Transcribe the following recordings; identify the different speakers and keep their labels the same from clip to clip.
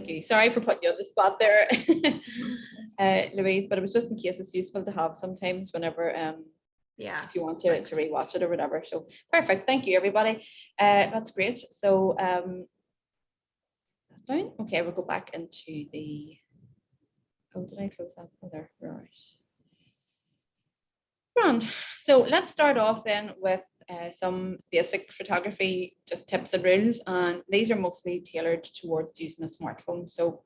Speaker 1: Thank you. Sorry for putting you on the spot there, Louise, but it was just in case it's useful to have sometimes whenever if you want to rewatch it or whatever. So perfect. Thank you, everybody. That's great. So down. Okay, we'll go back into the. Oh, did I close that? Oh, there. Right. Grand. So let's start off then with some basic photography, just tips and rules, and these are mostly tailored towards using a smartphone. So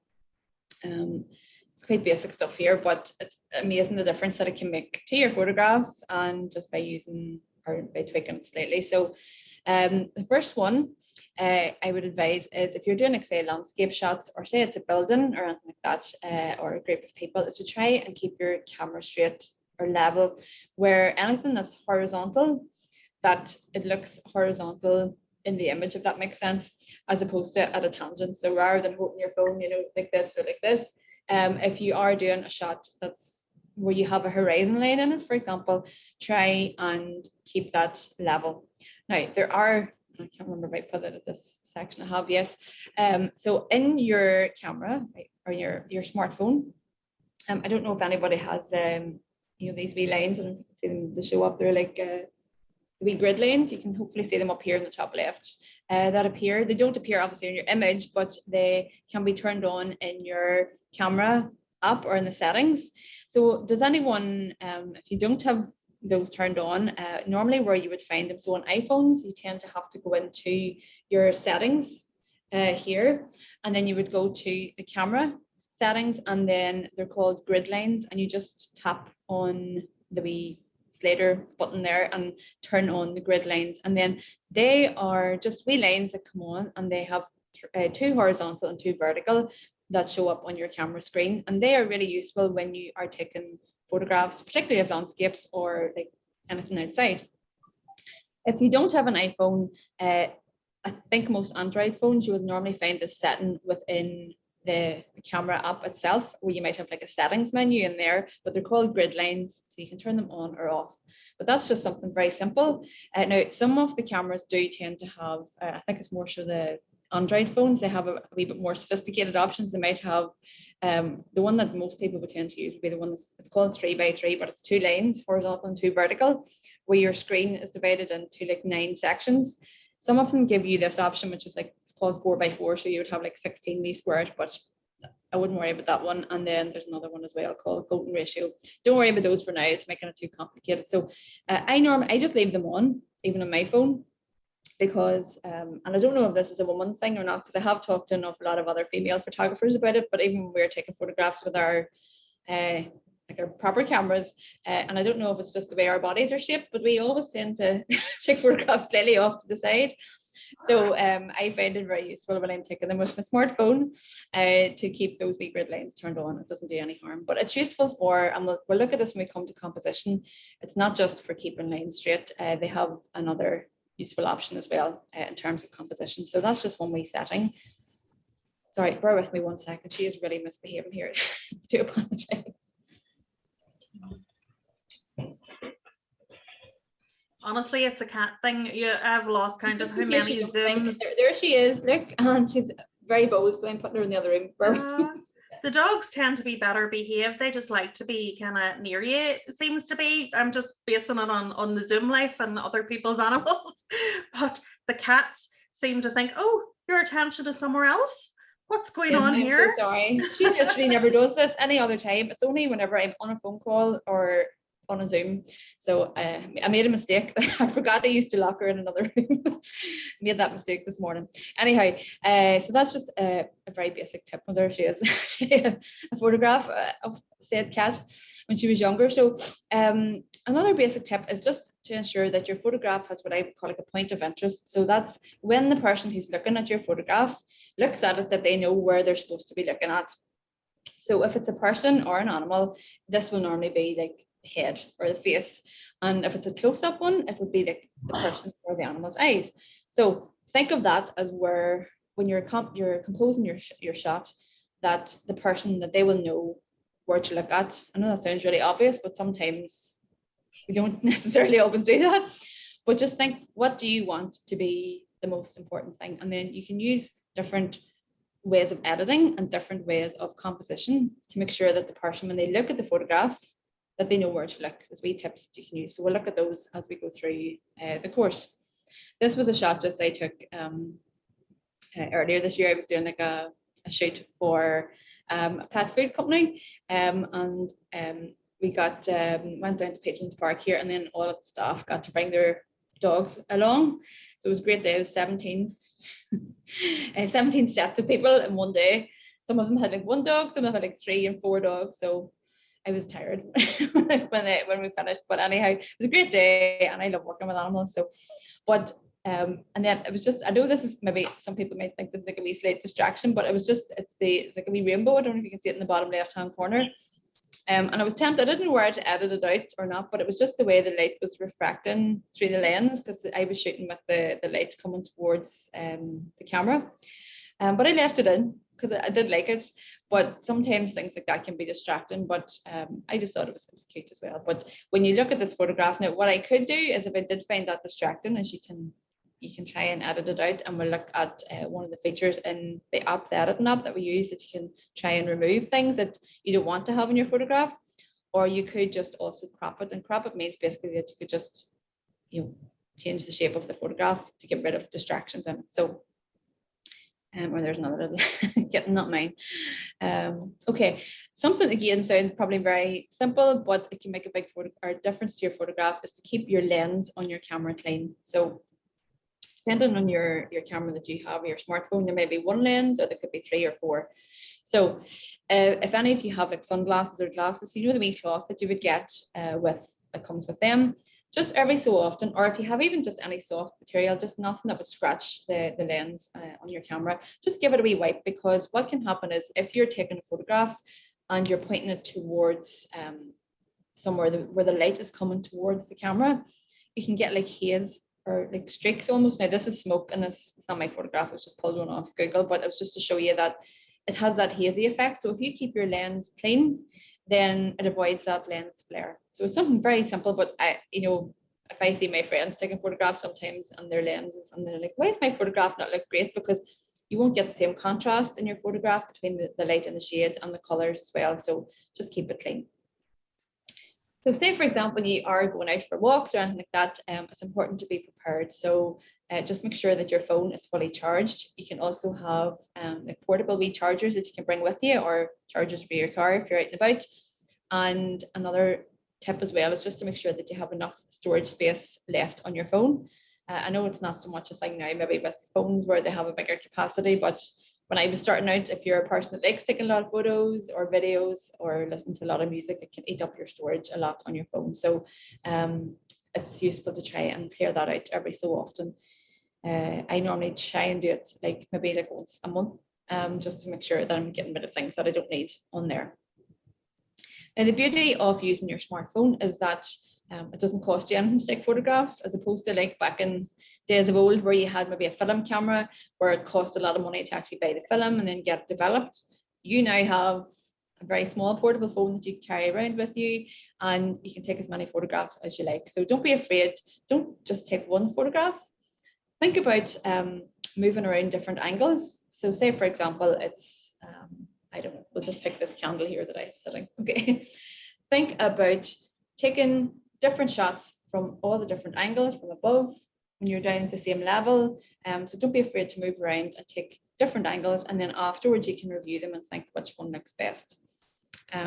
Speaker 1: it's quite basic stuff here, but it's amazing the difference that it can make to your photographs and just by using or by tweaking it slightly. So the first one I would advise is if you're doing like say landscape shots or say it's a building or anything like that or a group of people, is to try and keep your camera straight or level, where anything that's horizontal, that it looks horizontal in the image, if that makes sense, as opposed to at a tangent. So rather than holding your phone, you know, like this or like this, if you are doing a shot that's where you have a horizon line in it, for example, try and keep that level. Now, there are, I can't remember if I put it at this section I have, yes. So in your camera or your smartphone, I don't know if anybody has, you know, these wee lines, I don't know if you can see them, they show up, they're like wee grid lines. You can hopefully see them up here in the top left that appear. They don't appear obviously in your image, but they can be turned on in your camera app or in the settings. So does anyone, if you don't have those turned on, normally where you would find them, so on iPhones, you tend to have to go into your settings here, and then you would go to the camera settings, and then they're called grid lines, and you just tap on the wee slider button there and turn on the grid lines, and then they are just wee lines that come on, and they have two horizontal and two vertical that show up on your camera screen, and they are really useful when you are taking photographs, particularly of landscapes or like anything outside. If you don't have an iPhone, I think most Android phones, you would normally find this setting within the camera app itself, where you might have like a settings menu in there, but they're called grid lines, so you can turn them on or off. But that's just something very simple. Now, some of the cameras do tend to have, I think it's more so the Android phones, they have a wee bit more sophisticated options. They might have, the one that most people would tend to use would be the one that's, it's called 3x3, but it's two lines, horizontal and two vertical, where your screen is divided into like 9 sections. Some of them give you this option, which is like, it's called 4x4, so you would have like 16 wee squares, but I wouldn't worry about that one. And then there's another one as well called golden ratio. Don't worry about those for now, it's making it too complicated. So I just leave them on, even on my phone, because and I don't know if this is a woman thing or not, because I have talked to an awful lot of other female photographers about it, but even when we're taking photographs with our like our proper cameras, and I don't know if it's just the way our bodies are shaped, but we always tend to take photographs slightly off to the side. So I find it very useful when I'm taking them with my smartphone to keep those wee grid lines turned on. It doesn't do any harm, but it's useful for, and we'll look at this when we come to composition. It's not just for keeping lines straight. They have another useful option as well in terms of composition. So that's just one wee setting. Sorry, bear with me 1 second. She is really misbehaving here. I do apologize.
Speaker 2: Honestly, it's a cat thing. I've lost count of how many Zooms.
Speaker 1: There she is, look, and she's very bold, so I'm putting her in the other room.
Speaker 2: The dogs tend to be better behaved. They just like to be kind of near you, it seems to be. I'm just basing it on the Zoom life and other people's animals. But the cats seem to think, oh, your attention is somewhere else. What's going on here?
Speaker 1: I'm so sorry. She literally never does this any other time. It's only whenever I'm on a phone call or on a Zoom. So I made a mistake. I forgot I used to lock her in another room. Made that mistake this morning. Anyhow, so that's just a very basic tip. Well, there she is. A photograph of said cat when she was younger. So another basic tip is just to ensure that your photograph has what I would call like a point of interest. So that's when the person who's looking at your photograph looks at it, that they know where they're supposed to be looking at. So if it's a person or an animal, this will normally be like the head or the face. And if it's a close-up one, it would be like the person or the animal's eyes. So think of that as where, when you're composing your shot, that the person, that they will know where to look at. I know that sounds really obvious, but sometimes we don't necessarily always do that. But just think, what do you want to be the most important thing? And then you can use different ways of editing and different ways of composition to make sure that the person, when they look at the photograph, that they know where to look. There's wee tips that you can use. So we'll look at those as we go through the course. This was a shot just I took earlier this year. I was doing like a shoot for a pet food company, and we got went down to Patrons Park here, and then all of the staff got to bring their dogs along. So it was a great day. It was 17 sets of people in one day. Some of them had like one dog, some of them had like 3 and 4 dogs. So I was tired when we finished. But anyhow, it was a great day, and I love working with animals. So, but and then it was just, I know this is maybe some people might think this is like a wee slight distraction, but it was just, it's like a wee rainbow. I don't know if you can see it in the bottom left hand corner. And I was tempted, I didn't know where to edit it out or not, but it was just the way the light was refracting through the lens, because I was shooting with the light coming towards the camera. But I left it in because I did like it. But sometimes things like that can be distracting, but I just thought it was cute as well. But when you look at this photograph now, what I could do is, if I did find that distracting, is you can try and edit it out, and we'll look at one of the features in the app, the editing app that we use, that you can try and remove things that you don't want to have in your photograph. Or you could just also crop it, and crop it means basically that you could just, you know, change the shape of the photograph to get rid of distractions in it. So or there's another getting, not mine. Okay, something again sounds probably very simple, but it can make a big difference to your photograph, is to keep your lens on your camera clean. So depending on your camera that you have, your smartphone, there may be 1 lens, or there could be 3 or 4. So if any of you have like sunglasses or glasses, you know the wee cloth that you would get that comes with them, just every so often, or if you have even just any soft material, just nothing that would scratch the lens on your camera, just give it a wee wipe. Because what can happen is, if you're taking a photograph and you're pointing it towards somewhere where the light is coming towards the camera, you can get like haze or like streaks almost. Now this is smoke, and it's not my photograph, it's just pulled one off Google, but it was just to show you that it has that hazy effect. So if you keep your lens clean, then it avoids that lens flare. So it's something very simple, but if I see my friends taking photographs sometimes and their lenses, and they're like, why does my photograph not look great? Because you won't get the same contrast in your photograph between the light and the shade and the colors as well. So just keep it clean. So say, for example, you are going out for walks or anything like that, it's important to be prepared. So just make sure that your phone is fully charged. You can also have like portable wee chargers that you can bring with you, or chargers for your car if you're out and about. And another tip as well is just to make sure that you have enough storage space left on your phone. I know it's not so much a thing now, maybe with phones where they have a bigger capacity, but when I was starting out, if you're a person that likes taking a lot of photos or videos or listen to a lot of music, it can eat up your storage a lot on your phone. So it's useful to try and clear that out every so often. I normally try and do it maybe once a month, just to make sure that I'm getting rid of things that I don't need on there. Now, the beauty of using your smartphone is that it doesn't cost you anything to take photographs, as opposed to like back in days of old where you had maybe a film camera where it cost a lot of money to actually buy the film and then get it developed. You now have a very small portable phone that you carry around with you, and you can take as many photographs as you like. So don't be afraid. Don't just take one photograph. Think about moving around different angles. So say, for example, it's, I don't know, we'll just pick this candle here that I'm sitting. Okay. Think about taking different shots from all the different angles, from above, when you're down at the same level. So don't be afraid to move around and take different angles, and then afterwards you can review them and think which one looks best.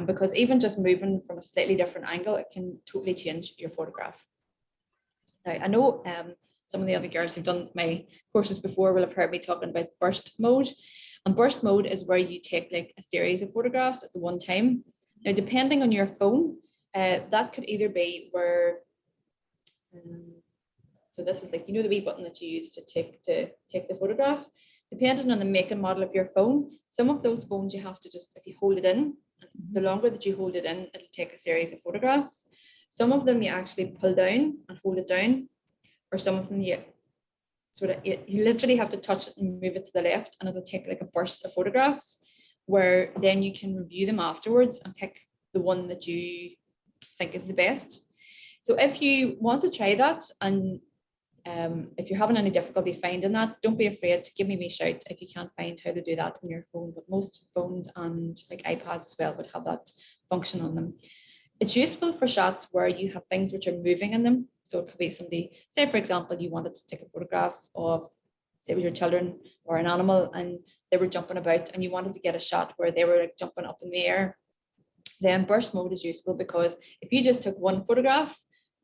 Speaker 1: Because even just moving from a slightly different angle, it can totally change your photograph. Now, I know some of the other girls who've done my courses before will have heard me talking about burst mode. And burst mode is where you take like a series of photographs at the one time. Now, depending on your phone, that could either be where, so this is like, the wee button that you use to take the photograph. Depending on the make and model of your phone, some of those phones you have to just, if you hold it in, the longer that you hold it in, it'll take a series of photographs. Some of them you actually pull down and hold it down, or some of them you literally have to touch it and move it to the left, and it'll take like a burst of photographs, where then you can review them afterwards and pick the one that you think is the best. So if you want to try that, and if you're having any difficulty finding that, don't be afraid to give me a shout if you can't find how to do that on your phone. But most phones and like iPads as well would have that function on them. It's useful for shots where you have things which are moving in them. So it could be somebody, say for example, you wanted to take a photograph of, say it was your children or an animal, and they were jumping about, and you wanted to get a shot where they were like jumping up in the air. Then burst mode is useful, because if you just took one photograph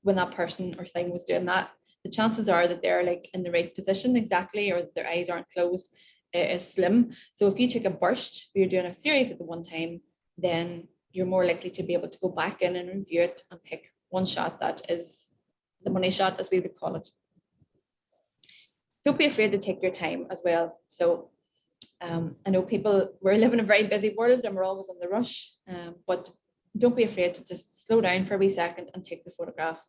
Speaker 1: when that person or thing was doing that, the chances are that they're like in the right position exactly, or their eyes aren't closed, is slim. So if you take a burst, you're doing a series at the one time, then you're more likely to be able to go back in and review it and pick one shot that is the money shot, as we would call it. Don't be afraid to take your time as well. So I know we're living in a very busy world and we're always in the rush, but don't be afraid to just slow down for a wee second and take the photograph.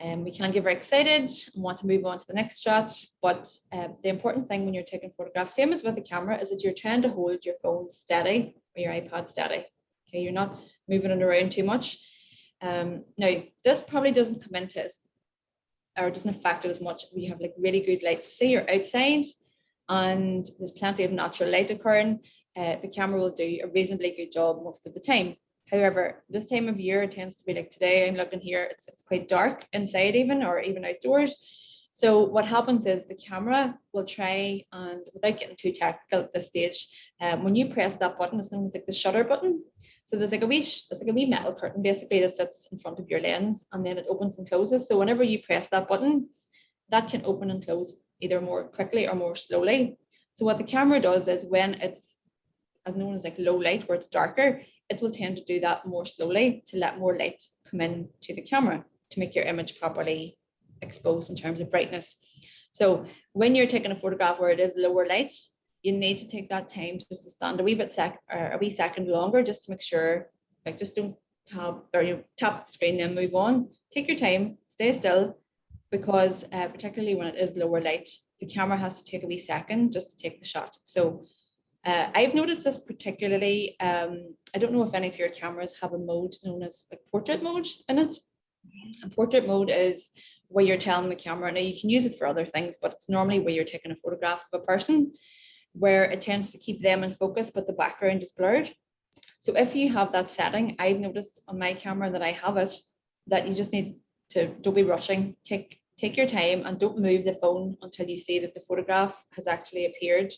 Speaker 1: We can get very excited and want to move on to the next shot, but the important thing when you're taking photographs, same as with the camera, is that you're trying to hold your phone steady or your iPad steady. Okay, you're not moving it around too much. Now, this probably doesn't come into or doesn't affect it as much. We have like really good lights. So say you're outside and there's plenty of natural light occurring, the camera will do a reasonably good job most of the time. However, this time of year, it tends to be like today, I'm looking here, it's quite dark inside or even outdoors. So what happens is the camera will try, and without getting too technical at this stage, when you press that button, it's known as like the shutter button. So there's like a wee metal curtain basically that sits in front of your lens, and then it opens and closes. So whenever you press that button, that can open and close either more quickly or more slowly. So what the camera does is, when it's as known as like low light, where it's darker, it will tend to do that more slowly to let more light come in to the camera to make your image properly exposed in terms of brightness. So when you're taking a photograph where it is lower light, you need to take that time just to stand a wee second longer, just to make sure, like, just don't tap the screen and move on. Take your time, stay still, because particularly when it is lower light, the camera has to take a wee second just to take the shot. So I've noticed this particularly, I don't know if any of your cameras have a mode known as like portrait mode in it. And portrait mode is where you're telling the camera, now you can use it for other things, but it's normally where you're taking a photograph of a person, where it tends to keep them in focus, but the background is blurred. So if you have that setting, I've noticed on my camera that I have it, that you just need to, don't be rushing, take your time, and don't move the phone until you see that the photograph has actually appeared.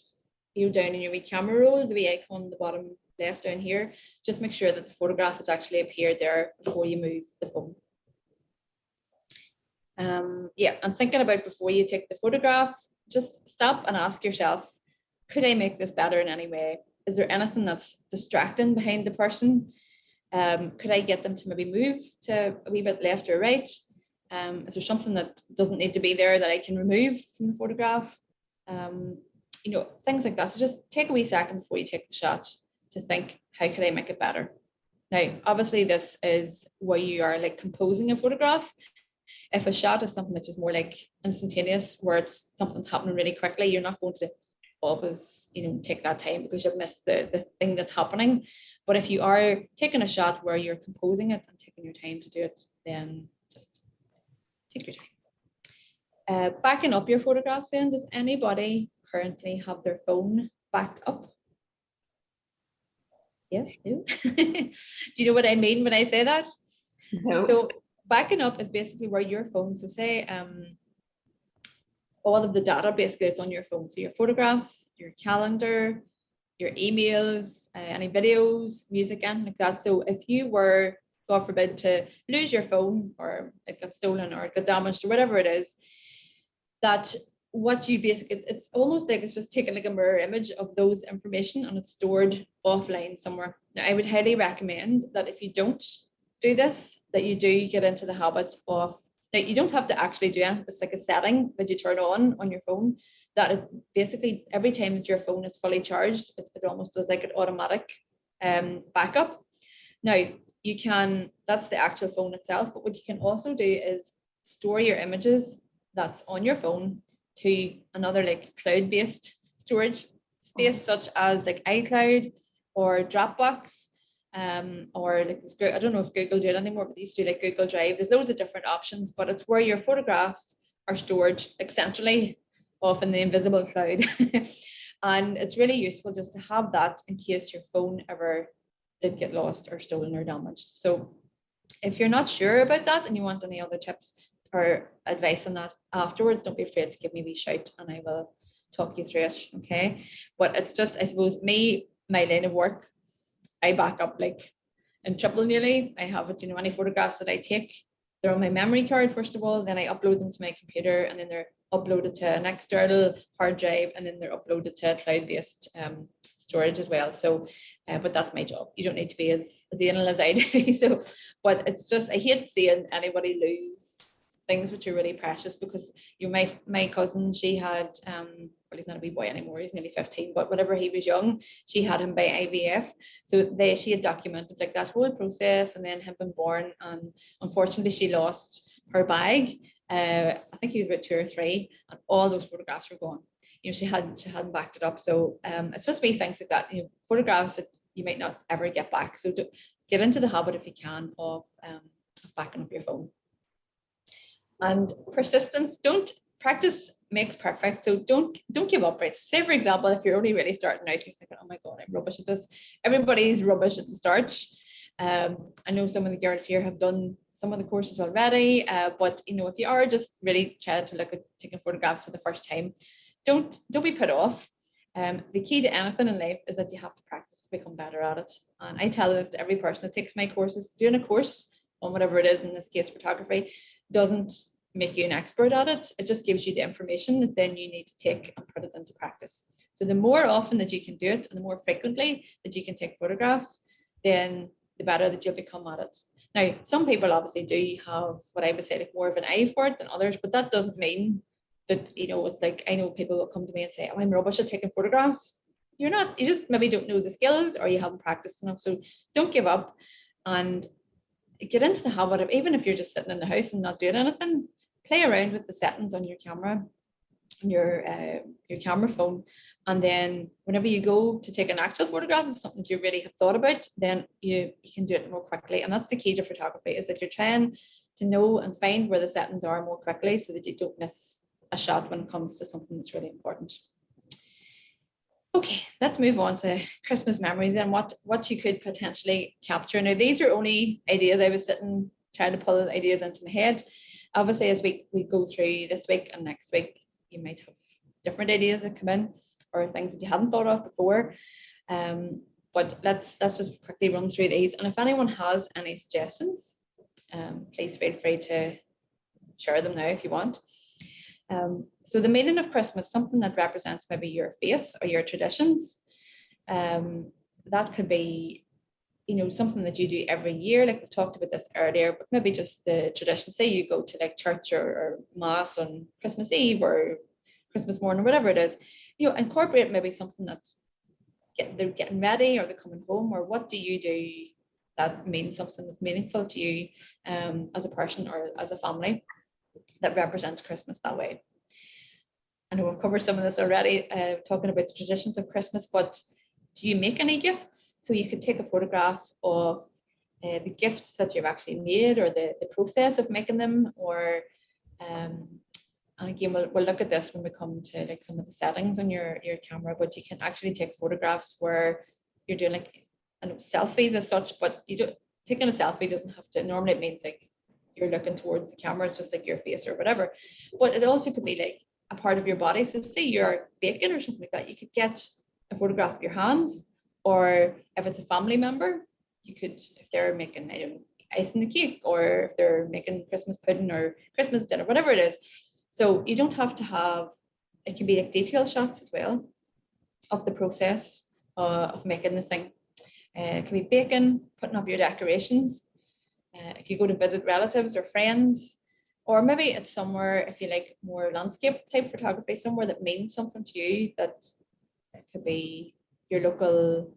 Speaker 1: You down in your wee camera roll, the wee icon on the bottom left down here, just make sure that the photograph has actually appeared there before you move the phone. Yeah, and thinking about before you take the photograph, just stop and ask yourself, could I make this better in any way? Is there anything that's distracting behind the person? Could I get them to maybe move to a wee bit left or right? Is there something that doesn't need to be there that I can remove from the photograph? You know, things like that. So just take a wee second before you take the shot to think, how could I make it better? Now, obviously this is where you are like composing a photograph. If a shot is something that's just more like instantaneous, where it's something's happening really quickly, you're not going to always, you know, take that time because you've missed the thing that's happening. But if you are taking a shot where you're composing it and taking your time to do it, then just take your time. Backing up your photographs in, does anybody currently have their phone backed up? Yes, no? Do you know what I mean when I say that?
Speaker 2: No.
Speaker 1: So backing up is basically where your phone, so say all of the data basically it's on your phone. So your photographs, your calendar, your emails, any videos, music, and like that. So if you were, God forbid, to lose your phone, or it got stolen or it got damaged or whatever it is, that what you basically, it's almost like it's just taking like a mirror image of those information and it's stored offline somewhere. Now, I would highly recommend that if you don't do this, that you do get into the habit of, now you don't have to actually do it, it's like a setting that you turn on your phone, that it basically every time that your phone is fully charged, it almost does like an automatic backup. Now you can, that's the actual phone itself, but what you can also do is store your images that's on your phone to another like cloud-based storage space, such as like iCloud or Dropbox, or like this, I don't know if Google do it anymore, but they used to do like Google Drive. There's loads of different options, but it's where your photographs are stored like centrally off in the invisible cloud. And it's really useful just to have that in case your phone ever did get lost or stolen or damaged. So if you're not sure about that and you want any other tips or advice on that afterwards, don't be afraid to give me a wee shout and I will talk you through it. Okay. But it's just, I suppose, my line of work, I back up like in triple nearly. I have it, any photographs that I take, they're on my memory card, first of all, then I upload them to my computer, and then they're uploaded to an external hard drive, and then they're uploaded to cloud-based storage as well. So, but that's my job. You don't need to be as anal as I do. So, but it's just, I hate seeing anybody lose things which are really precious, because my cousin, she had well, he's not a wee boy anymore, he's nearly 15, but whenever he was young, she had him by IVF. So she had documented like that whole process and then him being born, and unfortunately she lost her bag. I think he was about 2 or 3, and all those photographs were gone. She hadn't backed it up. So it's just wee things like that, photographs that you might not ever get back. So get into the habit, if you can, of backing up your phone. And persistence, practice makes perfect. So don't give up, right? Say, for example, if you're only really starting out, you're thinking, oh my God, I'm rubbish at this. Everybody's rubbish at the start. I know some of the girls here have done some of the courses already, but if you are just really trying to look at taking photographs for the first time, don't be put off. The key to anything in life is that you have to practice to become better at it. And I tell this to every person that takes my courses. Doing a course on whatever it is, in this case photography, doesn't make you an expert at it. It just gives you the information that then you need to take and put it into practice. So the more often that you can do it, and the more frequently that you can take photographs, then the better that you'll become at it. Now, some people obviously do have what I would say like more of an eye for it than others, but that doesn't mean that, it's like, I know people will come to me and say, oh, I'm rubbish at taking photographs. You're not, you just maybe don't know the skills, or you haven't practiced enough. So don't give up, and get into the habit of, even if you're just sitting in the house and not doing anything, play around with the settings on your camera, on your camera phone, and then whenever you go to take an actual photograph of something that you really have thought about, then you can do it more quickly. And that's the key to photography, is that you're trying to know and find where the settings are more quickly, so that you don't miss a shot when it comes to something that's really important. Okay, let's move on to Christmas memories and what you could potentially capture. Now, these are only ideas. I was sitting trying to pull ideas into my head. Obviously, as we go through this week and next week, you might have different ideas that come in, or things that you hadn't thought of before. But let's just quickly run through these. And if anyone has any suggestions, please feel free to share them now if you want. So the meaning of Christmas, something that represents maybe your faith or your traditions. That could be, something that you do every year, like we've talked about this earlier, but maybe just the tradition. Say you go to like church or mass on Christmas Eve or Christmas morning, or whatever it is, incorporate maybe something that they're getting ready, or they're coming home, or what do you do that means something that's meaningful to you as a person or as a family that represents Christmas that way. I know we've covered some of this already, talking about the traditions of Christmas, but do you make any gifts? So you could take a photograph of the gifts that you've actually made, or the process of making them, or and again, we'll look at this when we come to like some of the settings on your camera, but you can actually take photographs where you're doing like, I know, selfies as such, but taking a selfie doesn't have to, normally it means like you're looking towards the camera, it's just like your face or whatever, but it also could be like a part of your body. So say you're baking or something like that, you could get a photograph of your hands, or if it's a family member, you could, if they're making, I don't know, icing the cake, or if they're making Christmas pudding or Christmas dinner, whatever it is. So you don't have to have, it can be like detailed shots as well of the process of making the thing. It can be baking, putting up your decorations. If you go to visit relatives or friends, or maybe it's somewhere, if you like more landscape type photography, somewhere that means something to you, that it could be your local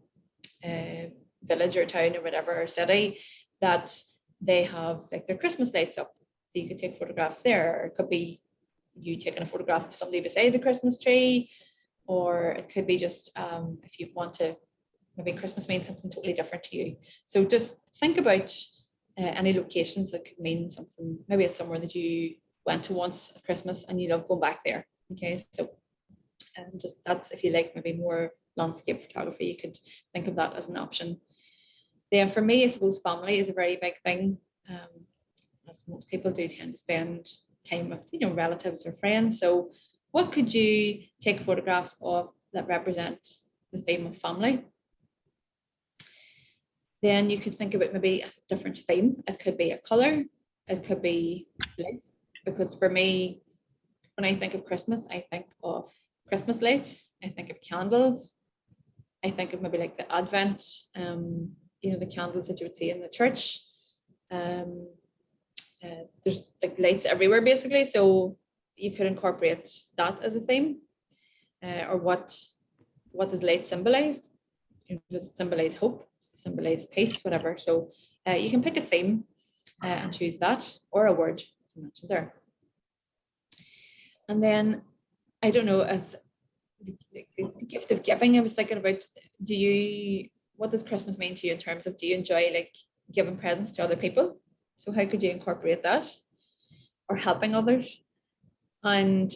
Speaker 1: village or town or whatever, or city, that they have like their Christmas lights up. So you could take photographs there, or it could be you taking a photograph of somebody beside the Christmas tree, or it could be just if you want to, maybe Christmas means something totally different to you. So just think about any locations that could mean something. Maybe it's somewhere that you went to once at Christmas and you love going back there. Okay, so just that's, if you like maybe more landscape photography, you could think of that as an option. Then for me, I suppose family is a very big thing. As most people do tend to spend time with, you know, relatives or friends. So what could you take photographs of that represent the theme of family? Then you could think about maybe a different theme. It could be a color, it could be light, because for me, when I think of Christmas, I think of Christmas lights, I think of candles, I think of maybe like the Advent, you know, the candles that you would see in the church. There's like lights everywhere basically, so you could incorporate that as a theme. Or what does light symbolize? Does it symbolize hope? Does it symbolize peace? Whatever. So you can pick a theme and choose that, or a word, as I mentioned there. And then I don't know, as the gift of giving, I was thinking about, what does Christmas mean to you in terms of, do you enjoy like giving presents to other people? So how could you incorporate that, or helping others? And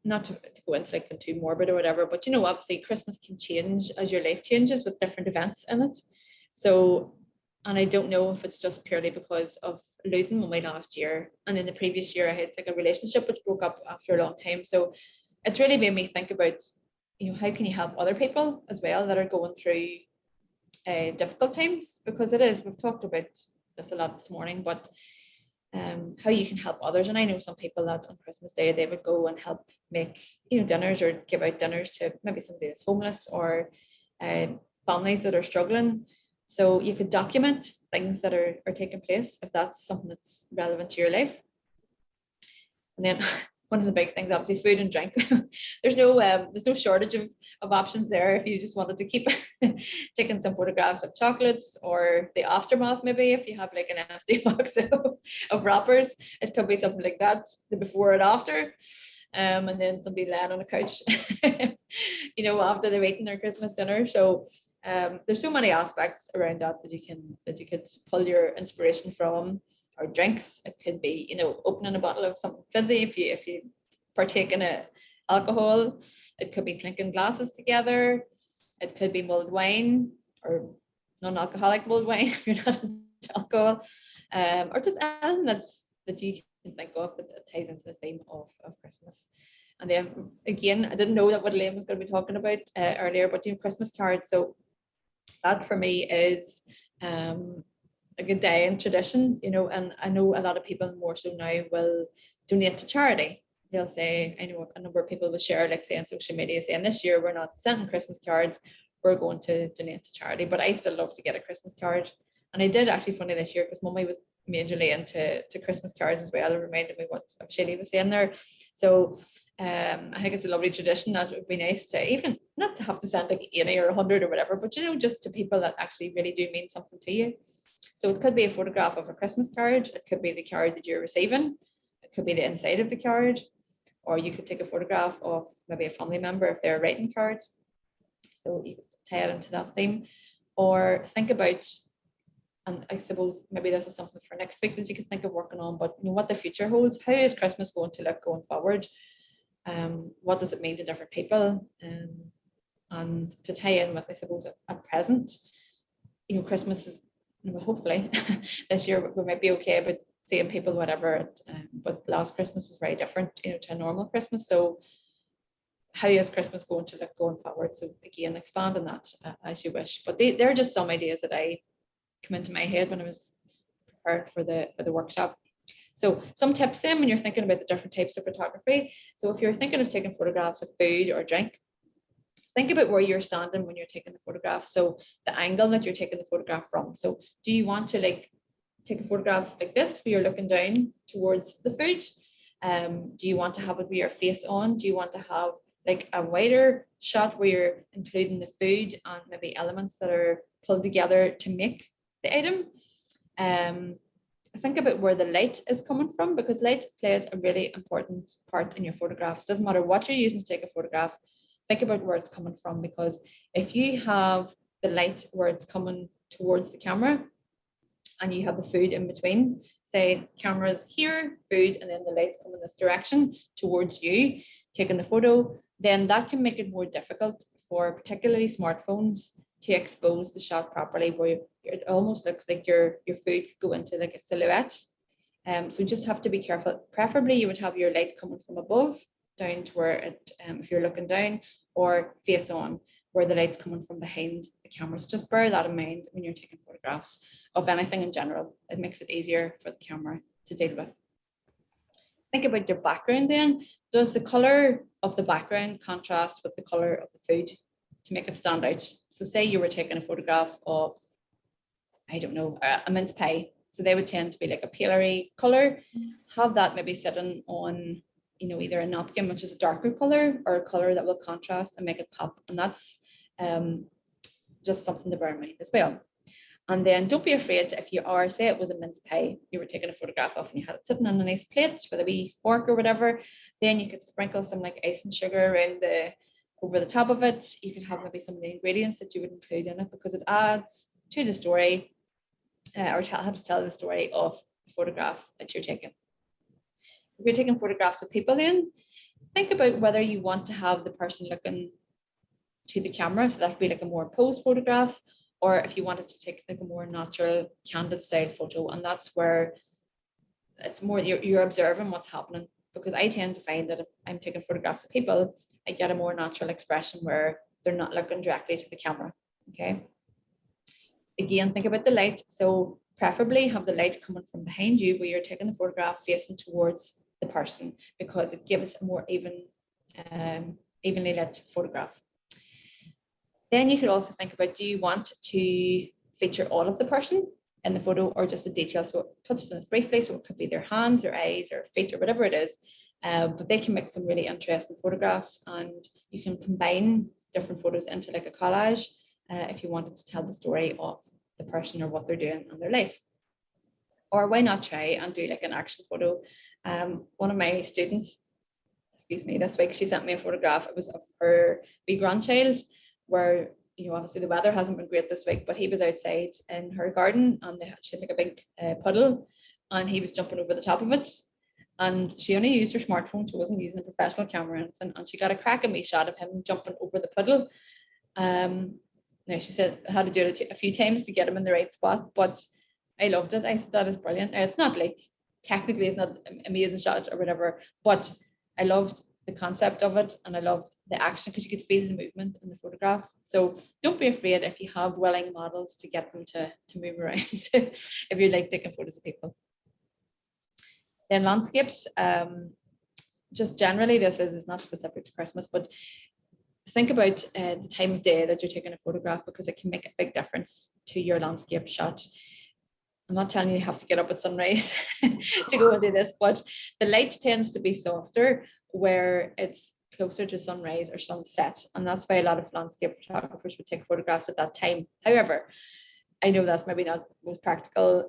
Speaker 1: not to go into like too morbid or whatever, but you know, obviously Christmas can change as your life changes with different events in it. So, and I don't know if it's just purely because of losing Mummy last year, and in the previous year I had like a relationship which broke up after a long time. So it's really made me think about, you know, how can you help other people as well that are going through difficult times, because it is, we've talked about this a lot this morning, but how you can help others. And I know some people that on Christmas Day they would go and help make, you know, dinners, or give out dinners to maybe somebody that's homeless, or families that are struggling. So you could document things that are taking place if that's something that's relevant to your life. And then one of the big things, obviously, food and drink. There's no shortage of options there. If you just wanted to keep taking some photographs of chocolates, or the aftermath, maybe if you have like an empty box of wrappers, it could be something like that, the before and after. And then somebody laying on a couch, you know, after they've eaten their Christmas dinner. So there's so many aspects around that you could pull your inspiration from. Or drinks, it could be, you know, opening a bottle of something fizzy if you partake in alcohol. It could be clinking glasses together. It could be mulled wine, or non-alcoholic mulled wine if you're not into alcohol, or just anything that you can think of that ties into the theme of Christmas. And then again, I didn't know that what Elaine was going to be talking about earlier, but you know, Christmas cards. So that for me is like a day in tradition, you know, and I know a lot of people more so now will donate to charity. They'll say, I know a number of people will share, like say on social media, saying this year we're not sending Christmas cards, we're going to donate to charity. But I still love to get a Christmas card. And I did actually funny this year, because Mummy was majorly into Christmas cards as well. It reminded me what Shelley was saying there. So I think it's a lovely tradition that it would be nice to, even not to have to send like 80 or 100 or whatever, but you know, just to people that actually really do mean something to you. So it could be a photograph of a Christmas card, it could be the card that you're receiving, it could be the inside of the card, or you could take a photograph of maybe a family member if they're writing cards. So you could tie it into that theme, or think about, and I suppose maybe this is something for next week that you could think of working on, but you know what the future holds. How is Christmas going to look going forward? What does it mean to different people? And to tie in with, I suppose, a present. You know, Christmas is, hopefully this year we might be okay about seeing people, whatever, but last Christmas was very different, you know, to a normal Christmas. So how is Christmas going to look going forward? So again, expand on that as you wish. But they're just some ideas that I come into my head when I was prepared for the workshop. So some tips then when you're thinking about the different types of photography. So if you're thinking of taking photographs of food or drink, think about where you're standing when you're taking the photograph. So the angle that you're taking the photograph from. So do you want to like take a photograph like this where you're looking down towards the food? Do you want to have it with your face on? Do you want to have like a wider shot where you're including the food and maybe elements that are pulled together to make the item? Think about where the light is coming from, because light plays a really important part in your photographs. Doesn't matter what you're using to take a photograph, think about where it's coming from, because if you have the light where it's coming towards the camera, and you have the food in between, say camera's here, food, and then the lights come in this direction towards you, taking the photo, then that can make it more difficult for particularly smartphones to expose the shot properly, where it almost looks like your food could go into like a silhouette. So just have to be careful. Preferably you would have your light coming from above down to where it, if you're looking down, or face on where the light's coming from behind the camera. So just bear that in mind when you're taking photographs of anything in general. It makes it easier for the camera to deal with. Think about your background then. Does the color of the background contrast with the color of the food to make it stand out? So say you were taking a photograph of, I don't know, a mince pie. So they would tend to be like a paler color. Have that maybe sitting on, you know, either a napkin, which is a darker color, or a color that will contrast and make it pop. And that's just something to bear in mind as well. And then don't be afraid if you are, say it was a mince pie, you were taking a photograph of and you had it sitting on a nice plate with a wee fork or whatever, then you could sprinkle some like ice and sugar around over the top of it. You could have maybe some of the ingredients that you would include in it, because it adds to the story, or helps tell the story of the photograph that you're taking. If you're taking photographs of people, then think about whether you want to have the person looking to the camera, so that would be like a more posed photograph, or if you wanted to take like a more natural candid style photo, and that's where it's more you're observing what's happening. Because I tend to find that if I'm taking photographs of people, I get a more natural expression where they're not looking directly to the camera. Okay. Again, think about the light. So preferably have the light coming from behind you where you're taking the photograph facing towards the person, because it gives a more evenly lit photograph. Then you could also think about, do you want to feature all of the person in the photo, or just the detail? So it touched on this briefly, so it could be their hands, their eyes, or feet, or whatever it is. But they can make some really interesting photographs, and you can combine different photos into like a collage if you wanted to tell the story of the person or what they're doing in their life. Or why not try and do like an action photo? One of my students, this week, she sent me a photograph. It was of her wee grandchild, where, you know, obviously the weather hasn't been great this week, but he was outside in her garden, and she had like a big puddle, and he was jumping over the top of it. And she only used her smartphone, she wasn't using a professional camera or anything, and she got a cracking wee shot of him jumping over the puddle. Now she said I had to do it a few times to get him in the right spot, but I loved it. I said, that is brilliant. Now, it's not like, technically it's not an amazing shot or whatever, but I loved the concept of it, and I loved the action, because you could feel the movement in the photograph. So don't be afraid if you have willing models to get them to move around if you like taking photos of people. Then landscapes, just generally, this is not specific to Christmas, but think about the time of day that you're taking a photograph, because it can make a big difference to your landscape shot. I'm not telling you have to get up at sunrise to go and do this, but the light tends to be softer where it's closer to sunrise or sunset, and that's why a lot of landscape photographers would take photographs at that time. However, I know that's maybe not the most practical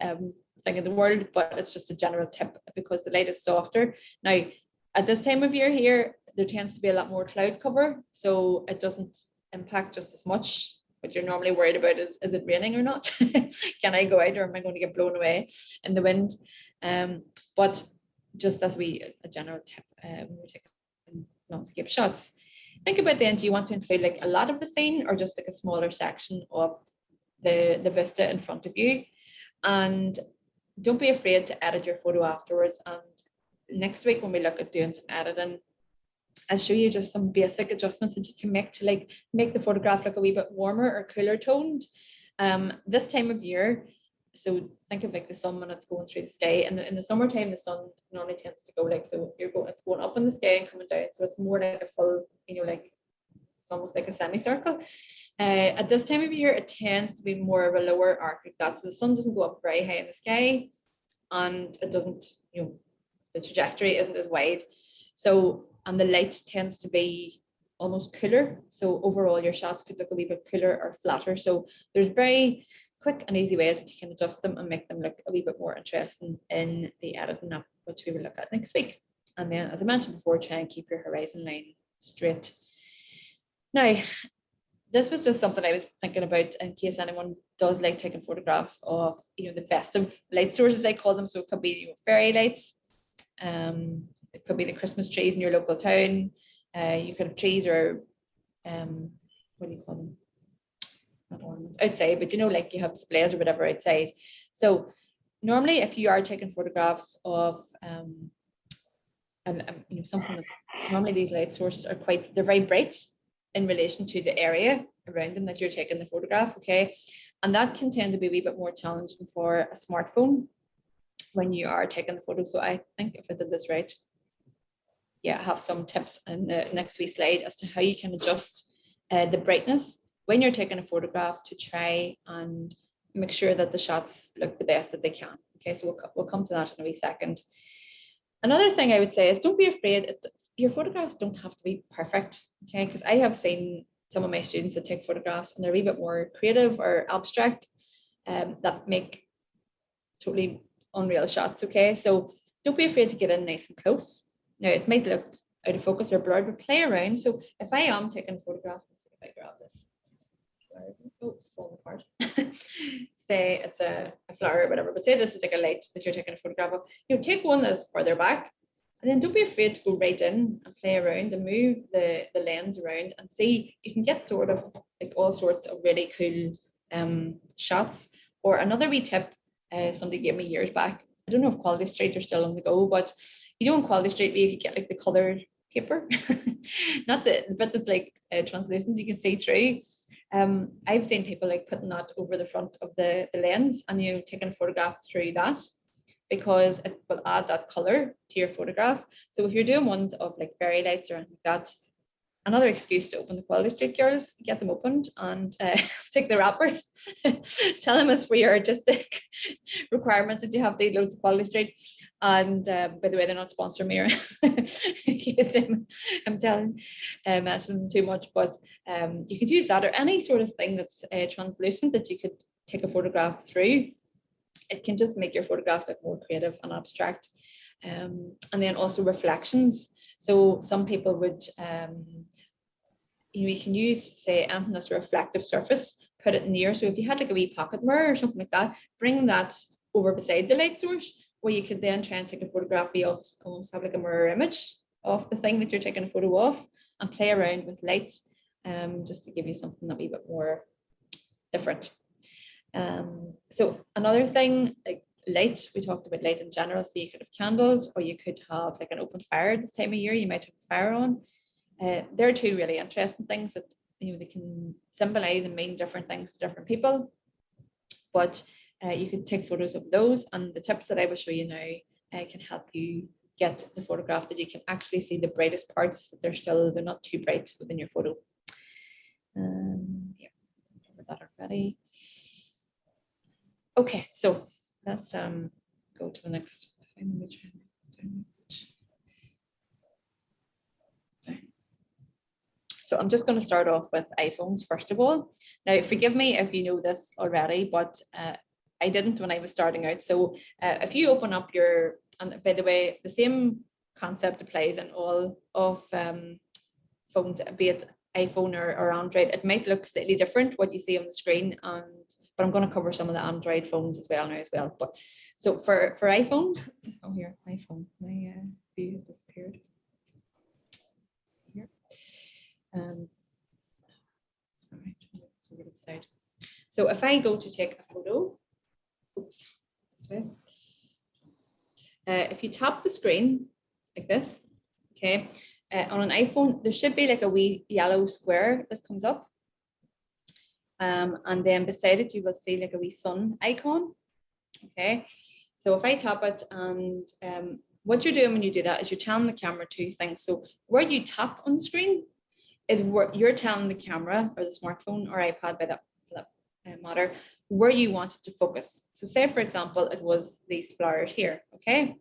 Speaker 1: thing in the world, but it's just a general tip, because the light is softer. Now, at this time of year here, there tends to be a lot more cloud cover, so it doesn't impact just as much. What you're normally worried about is it raining or not? Can I go out, or am I going to get blown away in the wind? But just as a general tip when we're taking landscape shots, think about then, do you want to include like a lot of the scene, or just like a smaller section of the vista in front of you? And don't be afraid to edit your photo afterwards. And next week when we look at doing some editing, I'll show you just some basic adjustments that you can make to like make the photograph look a wee bit warmer or cooler toned. This time of year, so think of like the sun when it's going through the sky, and in the summertime the sun normally tends to go like, so it's going up in the sky and coming down, so it's more like a full, you know, like it's almost like a semicircle. At this time of year, it tends to be more of a lower arc like that, so the sun doesn't go up very high in the sky, and it doesn't, you know, the trajectory isn't as wide. So, and the light tends to be almost cooler, so overall your shots could look a wee bit cooler or flatter. So there's very quick and easy ways that you can adjust them and make them look a wee bit more interesting in the editing app, which we will look at next week. And then, as I mentioned before, try and keep your horizon line straight. Now, this was just something I was thinking about in case anyone does like taking photographs of, the festive light sources, I call them. So it could be fairy lights, it could be the Christmas trees in your local town. You could have trees or what do you call them? Not ornaments outside, but like you have displays or whatever outside. So normally, if you are taking photographs of something that's normally, these light sources are they're very bright in relation to the area around them that you're taking the photograph, okay? And that can tend to be a wee bit more challenging for a smartphone when you are taking the photo. So I think if I did this right, I have some tips in the next wee slide as to how you can adjust the brightness when you're taking a photograph to try and make sure that the shots look the best that they can. Okay, so we'll come to that in a wee second. Another thing I would say is don't be afraid. Your photographs don't have to be perfect, okay? Because I have seen some of my students that take photographs and they're a wee bit more creative or abstract that make totally unreal shots, okay? So don't be afraid to get in nice and close. Now, it might look out of focus or blurred, but play around. So if I am taking a photograph, let's see if I grab this. Oh, it's falling apart. Say it's a flower or whatever, but say this is like a light that you're taking a photograph of. Take one that's further back, and then don't be afraid to go right in and play around and move the lens around and see. You can get sort of like all sorts of really cool shots. Or another wee tip somebody gave me years back. I don't know if Quality Street are still on the go, but in Quality Street you could get like the colored paper, not the bit that's like translucent, you can see through. I've seen people like putting that over the front of the lens and taking a photograph through that, because it will add that color to your photograph. So if you're doing ones of like fairy lights or anything like that, another excuse to open the Quality Street girls, get them opened and take the wrappers. Tell them it's for your artistic requirements that you have to eat loads of Quality Street. And by the way, they're not sponsoring me, or in case I'm telling them too much, but you could use that or any sort of thing that's translucent that you could take a photograph through. It can just make your photographs look more creative and abstract. And then also reflections. So some people would, you can use, say, anything that's a reflective surface, put it near. So if you had like a wee pocket mirror or something like that, bring that over beside the light source, where you could then try and take a photograph of, almost have like a mirror image of the thing that you're taking a photo of, and play around with light, just to give you something that wee bit more different. So another thing, like light, we talked about light in general. So you could have candles, or you could have like an open fire this time of year. You might have a fire on. There are two really interesting things that they can symbolize and mean different things to different people. But you could take photos of those, and the tips that I will show you now can help you get the photograph that you can actually see the brightest parts, that they're not too bright within your photo. Yeah, cover that already. Okay, so let's go to the next. So I'm just going to start off with iPhones first of all. Now, forgive me if you know this already, but I didn't when I was starting out. So if you open up your, and by the way, the same concept applies in all of phones, be it iPhone or Android. It might look slightly different what you see on the screen, but I'm going to cover some of the Android phones as well now as well. But so for iPhones, oh here, my phone, my view has disappeared. Here. Sorry, it's over to the side. So if I go to take a photo, oops, this way. If you tap the screen like this, okay, on an iPhone, there should be like a wee yellow square that comes up. And then beside it, you will see like a wee sun icon. Okay, so if I tap it, and what you're doing when you do that is you're telling the camera two things. So where you tap on the screen is where you're telling the camera or the smartphone or iPad, by that for that matter, where you want it to focus. So say, for example, it was these flowers here. Okay,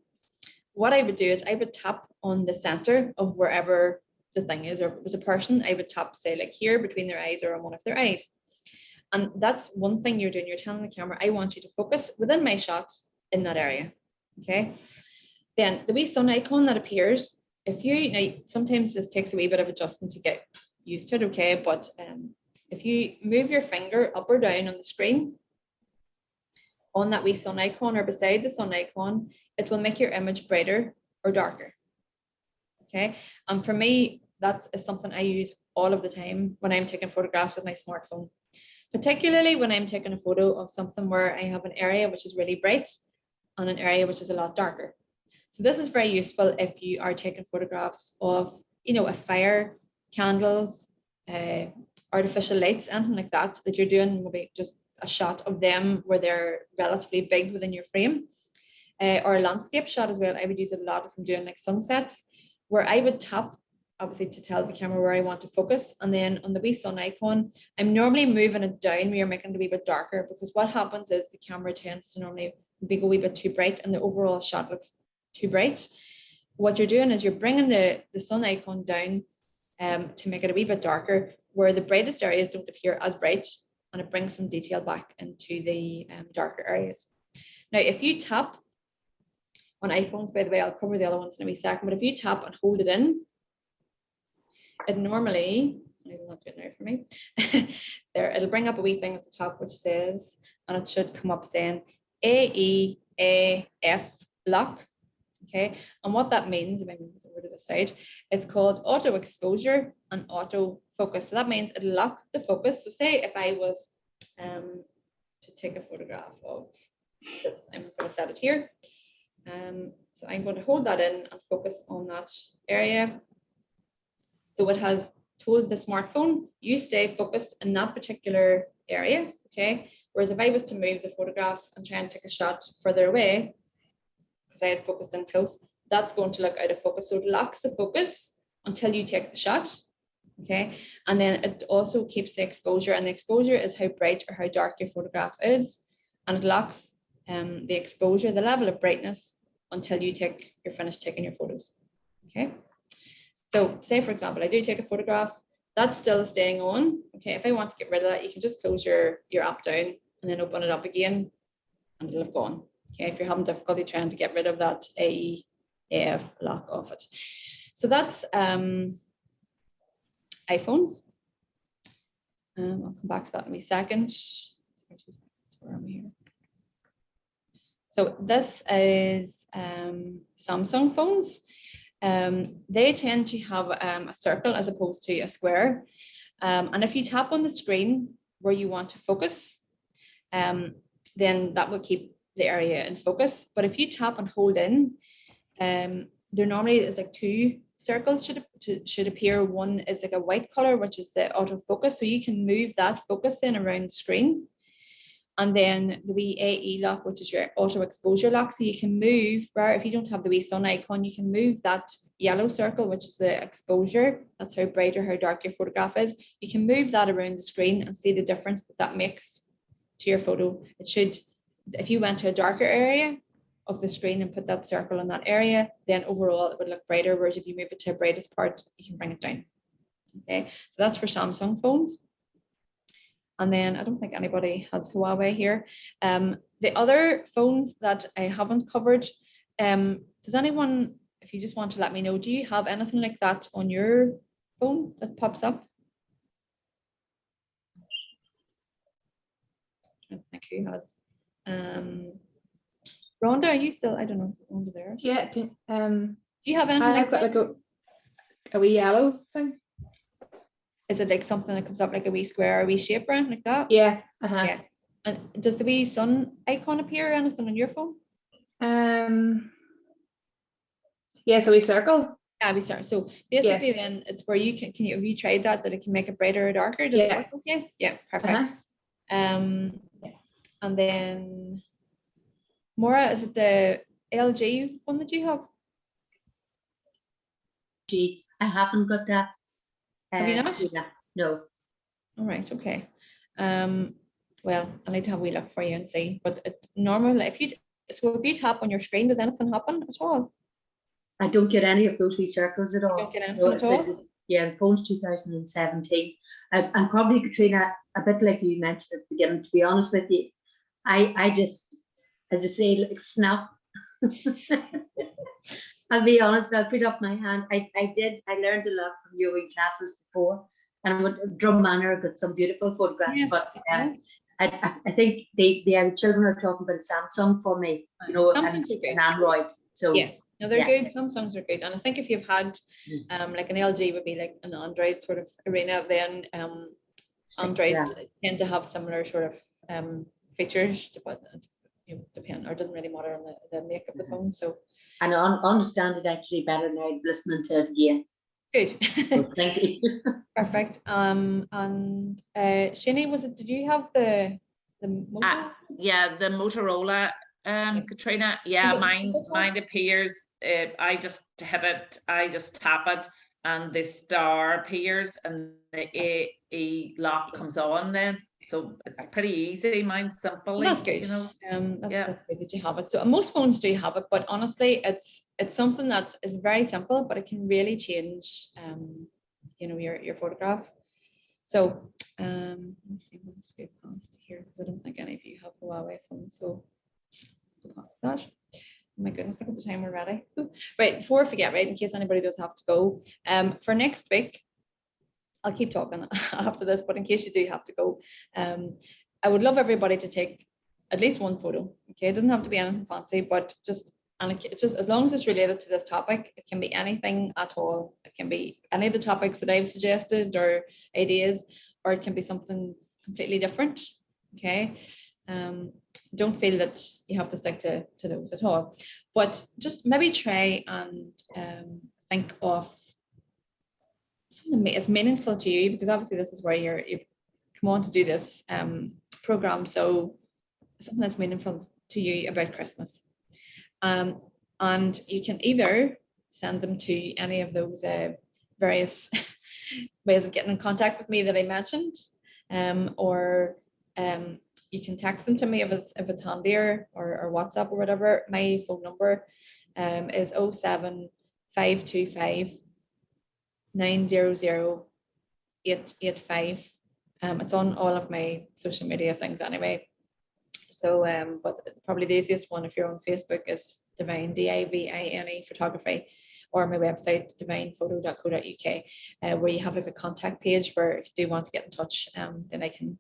Speaker 1: what I would do is I would tap on the center of wherever the thing is, or if it was a person, I would tap, say, like here between their eyes or on one of their eyes. And that's one thing you're doing. You're telling the camera, I want you to focus within my shot in that area. Okay. Then the wee sun icon that appears, if you, now sometimes this takes a wee bit of adjusting to get used to it, okay, but if you move your finger up or down on the screen, on that wee sun icon or beside the sun icon, it will make your image brighter or darker. Okay, and for me, that is something I use all of the time when I'm taking photographs with my smartphone, particularly when I'm taking a photo of something where I have an area which is really bright and an area which is a lot darker. So this is very useful if you are taking photographs of, a fire, candles, artificial lights, anything like that, that you're doing maybe just a shot of them where they're relatively big within your frame, or a landscape shot as well. I would use it a lot if I'm doing like sunsets, where I would tap, obviously, to tell the camera where I want to focus. And then on the wee sun icon, I'm normally moving it down where you're making it a wee bit darker, because what happens is the camera tends to normally be a wee bit too bright and the overall shot looks too bright. What you're doing is you're bringing the sun icon down to make it a wee bit darker, where the brightest areas don't appear as bright, and it brings some detail back into the darker areas. Now, if you tap on iPhones, by the way, I'll cover the other ones in a wee second, but if you tap and hold it in, it normally, it'll not do it now for me, there, it'll bring up a wee thing at the top which says, and it should come up saying AEAF lock. Okay, and what that means, if I move this over to the side, it's called auto exposure and auto focus. So that means it'll lock the focus. So say if I was to take a photograph of this, I'm going to set it here. So I'm going to hold that in and focus on that area. So it has told the smartphone, you stay focused in that particular area, okay? Whereas if I was to move the photograph and try and take a shot further away, because I had focused in close, that's going to look out of focus. So it locks the focus until you take the shot, okay? And then it also keeps the exposure, and the exposure is how bright or how dark your photograph is. And it locks the exposure, the level of brightness, until you're finished taking your photos, okay? So say, for example, I do take a photograph, that's still staying on, okay? If I want to get rid of that, you can just close your app down and then open it up again and it'll have gone. Okay, if you're having difficulty trying to get rid of that AEAF lock off it. So that's iPhones. I'll come back to that in a second. Where am I here? So this is Samsung phones. They tend to have a circle as opposed to a square. And if you tap on the screen where you want to focus, then that will keep the area in focus. But if you tap and hold in, there normally is like two circles should appear. One is like a white color, which is the autofocus. So you can move that focus then around the screen. And then the wee AE lock, which is your auto exposure lock. So you can move, where if you don't have the wee sun icon, you can move that yellow circle, which is the exposure. That's how bright or how dark your photograph is. You can move that around the screen and see the difference that makes to your photo. It should, if you went to a darker area of the screen and put that circle in that area, then overall it would look brighter. Whereas if you move it to the brightest part, you can bring it down. Okay, so that's for Samsung phones. And then I don't think anybody has Huawei here. The other phones that I haven't covered, does anyone, if you just want to let me know, do you have anything like that on your phone that pops up? I don't think who has. Rhonda, are you still, I don't know if Rhonda there.
Speaker 3: Yeah.
Speaker 1: Do you have anything
Speaker 3: I've got like a wee yellow thing.
Speaker 1: Is it like something that comes up like a wee square or a wee shape around like that?
Speaker 3: Yeah.
Speaker 1: Yeah. And does the wee sun icon appear or anything on your phone?
Speaker 3: Yeah, so we circle.
Speaker 1: Yeah, we start. So basically then it's where you can have you tried that it can make it brighter or darker? Does it work okay? Yeah, perfect. And then Maura, is it the LG one that you have?
Speaker 4: I haven't got that.
Speaker 1: Have you not?
Speaker 4: Yeah, no.
Speaker 1: All right, okay. Well, I'll need to have a wee look for you and see. But it's normal if you tap on your screen, does anything happen at all?
Speaker 4: I don't get any of those wee circles at all.
Speaker 1: You don't get anything at all?
Speaker 4: Yeah, the phone's 2017. I'm probably, Catriona, a bit like you mentioned at the beginning, to be honest with you. I just, as I say, like snap. I'll be honest, I'll put up my hand. I learned a lot from your wee classes before. And Drum Manor got some beautiful photographs,
Speaker 1: Yeah.
Speaker 4: but I think the children are talking about Samsung for me, you know, and
Speaker 1: Samsungs are good.
Speaker 4: an Android. So
Speaker 1: Yeah, no, they're
Speaker 4: yeah.
Speaker 1: good. Samsungs are good, and I think if you've had like an LG would be like an Android sort of arena, then Android tend to have similar sort of features, but you know, depend, or it doesn't really matter on the make of the phone. So
Speaker 4: and understand it actually better now listening to it again.
Speaker 1: good.
Speaker 4: So thank you.
Speaker 1: Perfect. And Shani, was it? Did you have the motor?
Speaker 5: Yeah, the Motorola, Catriona. Yeah, mine appears. I just hit it. I just tap it, and the star appears, and the AE lock comes on. Then, so it's pretty easy. Mine's simple.
Speaker 1: Well, that's good.
Speaker 5: You know.
Speaker 1: That's good that you have it. So most phones do have it, but honestly, it's something that is very simple, but it can really change, you know, your photograph. So let's see, let's go past here because I don't think any of you have a Huawei phone. So go past that. Oh my goodness, look at the time we're ready. Ooh. Right, before I forget, right, in case anybody does have to go, for next week, I'll keep talking after this, but in case you do have to go, I would love everybody to take at least one photo. Okay, it doesn't have to be anything fancy, but just, and it's just as long as it's related to this topic, it can be anything at all. It can be any of the topics that I've suggested or ideas, or it can be something completely different. Okay, don't feel that you have to stick to those at all, but just maybe try and think of something that's meaningful to you, because obviously this is where you've come on to do this program, so something that's meaningful to you about Christmas. And you can either send them to any of those various ways of getting in contact with me that I mentioned, or you can text them to me if it's handier, or WhatsApp or whatever. My phone number is 07525 900 885. It's on all of my social media things anyway. So, but probably the easiest one if you're on Facebook is Divine, DIVINE photography, or my website divinephoto.co.uk, where you have like a contact page where if you do want to get in touch, then I can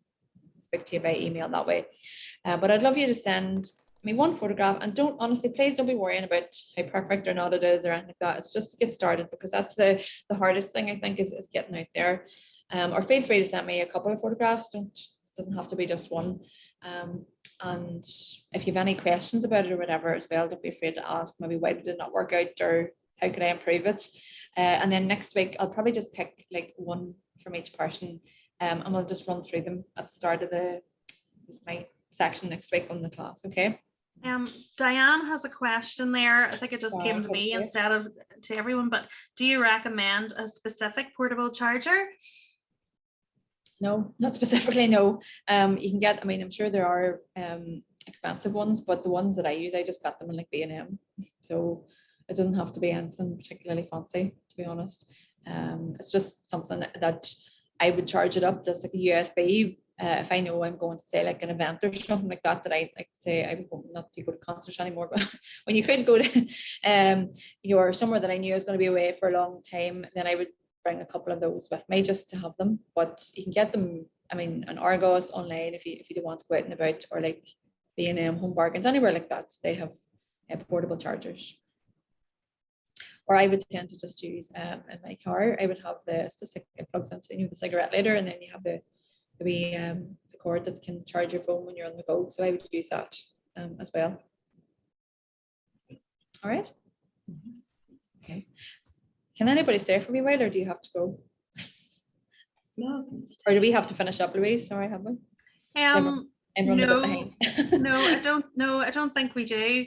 Speaker 1: speak to you by email that way. But I'd love you to send me one photograph, and honestly, please don't be worrying about how perfect or not it is or anything like that. It's just to get started, because that's the hardest thing, I think, is getting out there. Or feel free to send me a couple of photographs. Doesn't have to be just one. And if you have any questions about it or whatever as well, don't be afraid to ask. Maybe why did it not work out, or how could I improve it? And then next week I'll probably just pick like one from each person, and we'll just run through them at the start of my section next week on the class. Okay.
Speaker 2: Diane has a question there. I think it just came to me instead of to everyone, but do you recommend a specific portable charger?
Speaker 1: No, not specifically, no. You can get, I mean, I'm sure there are expensive ones, but the ones that I use, I just got them in like B&M. So it doesn't have to be anything particularly fancy, to be honest. It's just something that I would charge it up, just like a USB. If I know I'm going to say like an event or something like that, I like say I was going, not to go to concerts anymore, but when you could go to or somewhere that I knew I was going to be away for a long time, then I would bring a couple of those with me just to have them. But you can get them, I mean, on Argos online if you don't want to go out and about, or like B&M, Home Bargains, anywhere like that, they have portable chargers. Or I would tend to just use in my car, I would have it's just like it plugs into the cigarette lighter, and then you have the cord that can charge your phone when you're on the go. So I would use that as well. All right. Okay. Can anybody stay for me a while, or do you have to go? No. Or do we have to finish up, Louise? Sorry, have we?
Speaker 2: No, I don't think we do.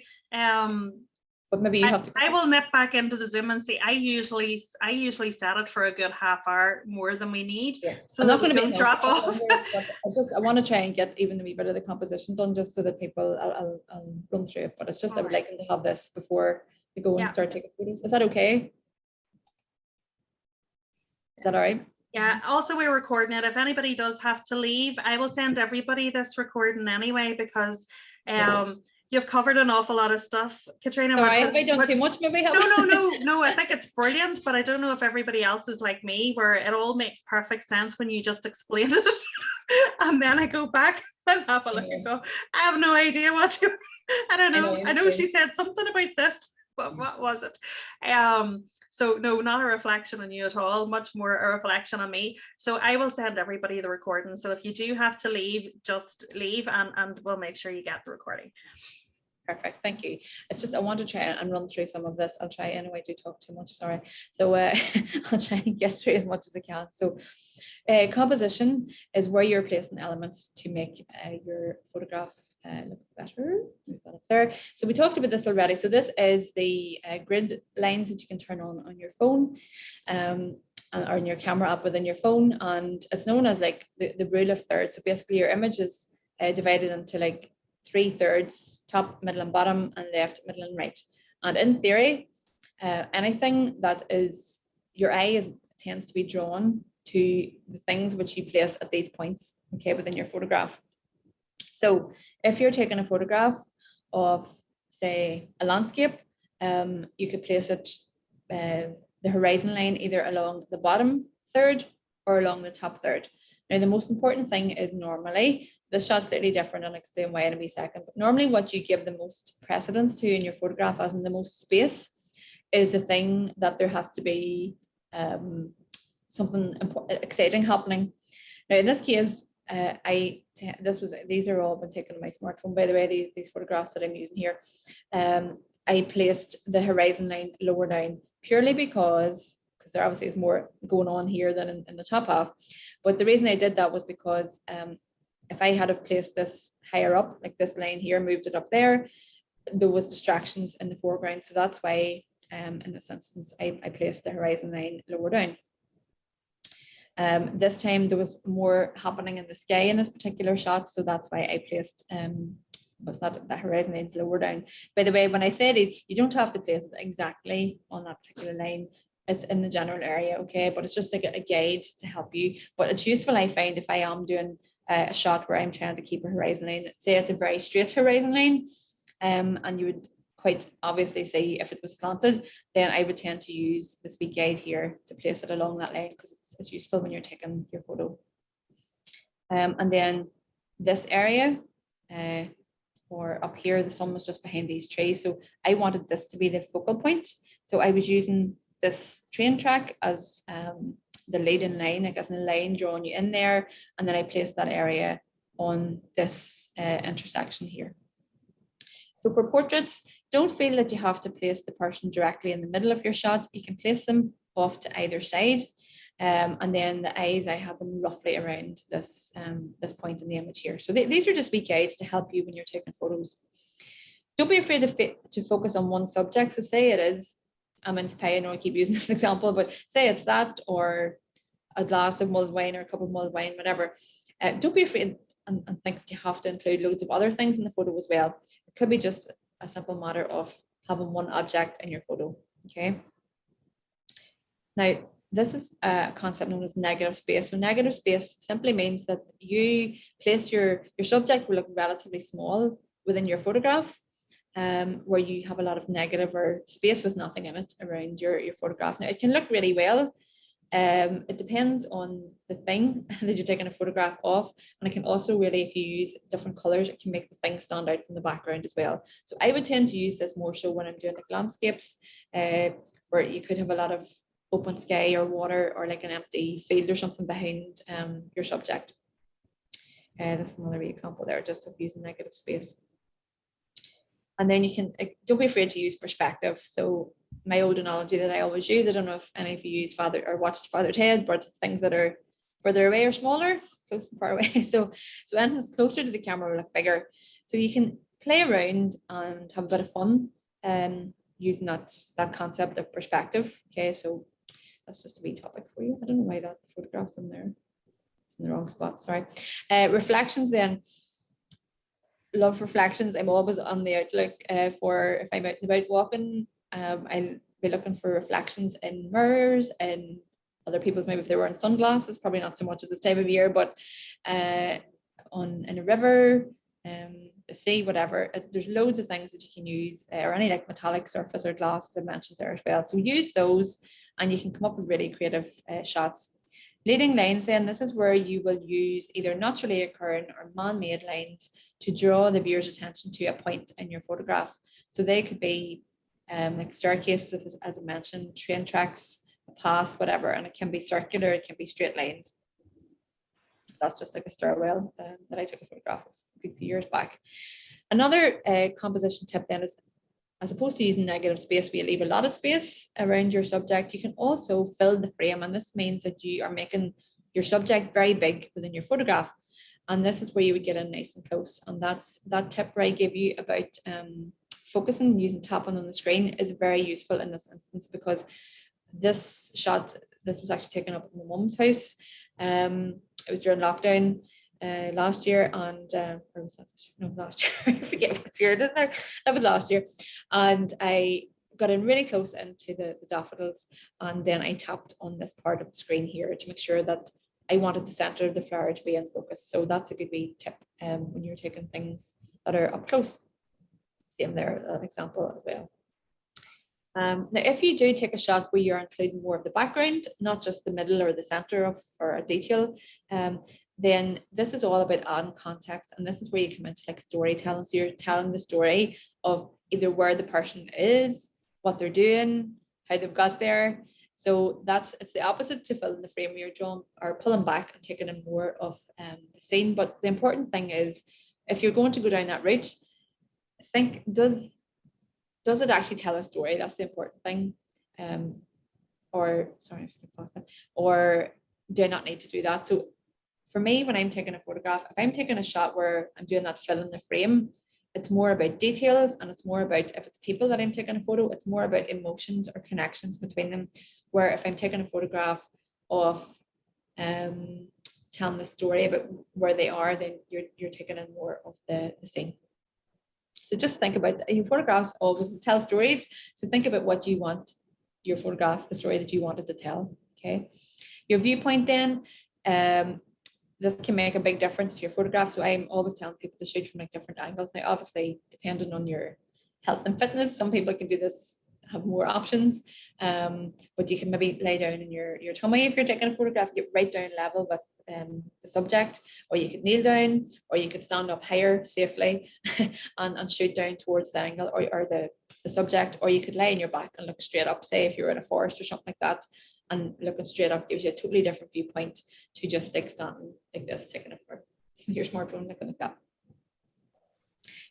Speaker 1: But maybe you have to go.
Speaker 2: I will nip back into the Zoom and see. I usually set it for a good half hour more than we need. Yeah. So I'm not going to drop off.
Speaker 1: I want to try and get even a wee bit of the composition done, just so that people I'll run through it. But it's just I would like them to have this before they go and start taking photos. Is that okay? Is that all right?
Speaker 2: Yeah, also we're recording it. If anybody does have to leave, I will send everybody this recording anyway, because You've covered an awful lot of stuff, Catriona.
Speaker 1: Sorry, have I done too much? Maybe
Speaker 2: No, I think it's brilliant, but I don't know if everybody else is like me, where it all makes perfect sense when you just explained it. And then I go back and have a look and go, I have no idea what to, I don't know. I know she said something about this, but what was it? So no, not a reflection on you at all, much more a reflection on me. So I will send everybody the recording. So if you do have to leave, just leave and we'll make sure you get the recording.
Speaker 1: Perfect, thank you. It's just I want to try and run through some of this. I'll try anyway. I do talk too much, sorry. So I'll try and get through as much as I can. So composition is where you're placing elements to make your photograph look better. Move that up there. So we talked about this already. So this is the grid lines that you can turn on your phone or in your camera app within your phone, and it's known as like the rule of thirds. So basically your image is divided into like 3/3, top, middle and bottom, and left, middle and right. And in theory, anything that is your eye tends to be drawn to the things which you place at these points, okay, within your photograph. So if you're taking a photograph of, say, a landscape, you could place it the horizon line either along the bottom third or along the top third. Now the most important thing is normally, this shot's slightly different, and I'll explain why in a wee second, but normally what you give the most precedence to in your photograph, as in the most space, is the thing that there has to be something exciting happening. Now in this case, these are all been taken on my smartphone, by the way, these photographs that I'm using here. I placed the horizon line lower down purely because there obviously is more going on here than in the top half. But the reason I did that was because if I had have placed this higher up, like this line here, moved it up there was distractions in the foreground. So that's why in this instance, I placed the horizon line lower down. This time there was more happening in the sky in this particular shot, so that's why I placed was not the horizon line's lower down. By the way, when I say these, you don't have to place it exactly on that particular line. It's in the general area, okay? But it's just like a guide to help you. But it's useful, I find, if I am doing a shot where I'm trying to keep a horizon line, say it's a very straight horizon line, and you would quite obviously see if it was slanted, then I would tend to use this wee guide here to place it along that line, because it's useful when you're taking your photo. And then this area, or up here, the sun was just behind these trees, so I wanted this to be the focal point. So I was using this train track as the leading line, I guess, in a line drawing you in there, and then I placed that area on this intersection here. So for portraits, don't feel that you have to place the person directly in the middle of your shot. You can place them off to either side, and then the eyes, I have them roughly around this this point in the image here. So these are just wee guides to help you when you're taking photos. Don't be afraid to focus on one subject. So say it is a mince pie, I know I keep using this example, but say it's that, or a glass of mulled wine or a cup of mulled wine, whatever. Don't be afraid and think that you have to include loads of other things in the photo as well. It could be just a simple matter of having one object in your photo, okay? Now, this is a concept known as negative space. So negative space simply means that you place your subject will look relatively small within your photograph, where you have a lot of negative or space with nothing in it around your photograph. Now, it can look really well. It depends on the thing that you're taking a photograph of, and it can also really, if you use different colors, it can make the thing stand out from the background as well. So I would tend to use this more so when I'm doing like landscapes, where you could have a lot of open sky or water, or like an empty field or something behind your subject. This is another example there, just of using negative space. And then you can, don't be afraid to use perspective. So my old analogy that I always use, I don't know if any of you use watched Father Ted, but things that are further away or smaller, close and far away. So anything closer to the camera will look bigger. So you can play around and have a bit of fun using that concept of perspective. Okay, so that's just a wee topic for you. I don't know why that photograph's in there. It's in the wrong spot, sorry. Reflections then. Love reflections. I'm always on the outlook for, if I'm out and about walking, I'll be looking for reflections in mirrors and other people's, maybe if they're wearing sunglasses, probably not so much at this time of year, but in a river, the sea, whatever. There's loads of things that you can use, or any like metallic surface or glass I mentioned there as well. So use those and you can come up with really creative shots. Leading lines then, this is where you will use either naturally occurring or man-made lines to draw the viewer's attention to a point in your photograph. So they could be like staircases, as I mentioned, train tracks, a path, whatever, and it can be circular, it can be straight lines. That's just like a stairwell that I took a photograph of a few years back. Another composition tip then is, as opposed to using negative space, where you leave a lot of space around your subject, you can also fill the frame, and this means that you are making your subject very big within your photograph. And this is where you would get in nice and close. And that tip where I give you about focusing using tapping on the screen is very useful in this instance, because this shot, this was actually taken up in my mum's house. It was during lockdown last year, and or was that this year? No, last year. I forget what year it is now. That was last year, and I got in really close into the daffodils, and then I tapped on this part of the screen here to make sure that I wanted the center of the flower to be in focus. So that's a good wee tip when you're taking things that are up close. Same there, an example as well. Now, if you do take a shot where you're including more of the background, not just the middle or the center of for a detail, then this is all about adding context, and this is where you come into like storytelling. So you're telling the story of either where the person is, what they're doing, how they've got there. So it's the opposite to filling the frame. You're drawing or pulling back and taking in more of the scene. But the important thing is, if you're going to go down that route, think, does it actually tell a story? That's the important thing. Or sorry, I've skipped past that. Or do I not need to do that? So for me, when I'm taking a photograph, if I'm taking a shot where I'm doing that fill in the frame, it's more about details, and it's more about, if it's people that I'm taking a photo, it's more about emotions or connections between them. Where if I'm taking a photograph of telling the story about where they are, then you're taking in more of the scene. So just think about, your photographs always tell stories. So think about what you want your photograph, the story that you wanted to tell. Okay. Your viewpoint then, this can make a big difference to your photograph. So I'm always telling people to shoot from like different angles. Now, obviously, depending on your health and fitness, some people can do this, have more options. But you can maybe lay down in your tummy if you're taking a photograph, get right down level with the subject, or you could kneel down, or you could stand up higher safely and shoot down towards the angle or the subject, or you could lay on your back and look straight up, say if you're in a forest or something like that, and looking straight up gives you a totally different viewpoint to just like standing like this, taking it for your smartphone, looking like that.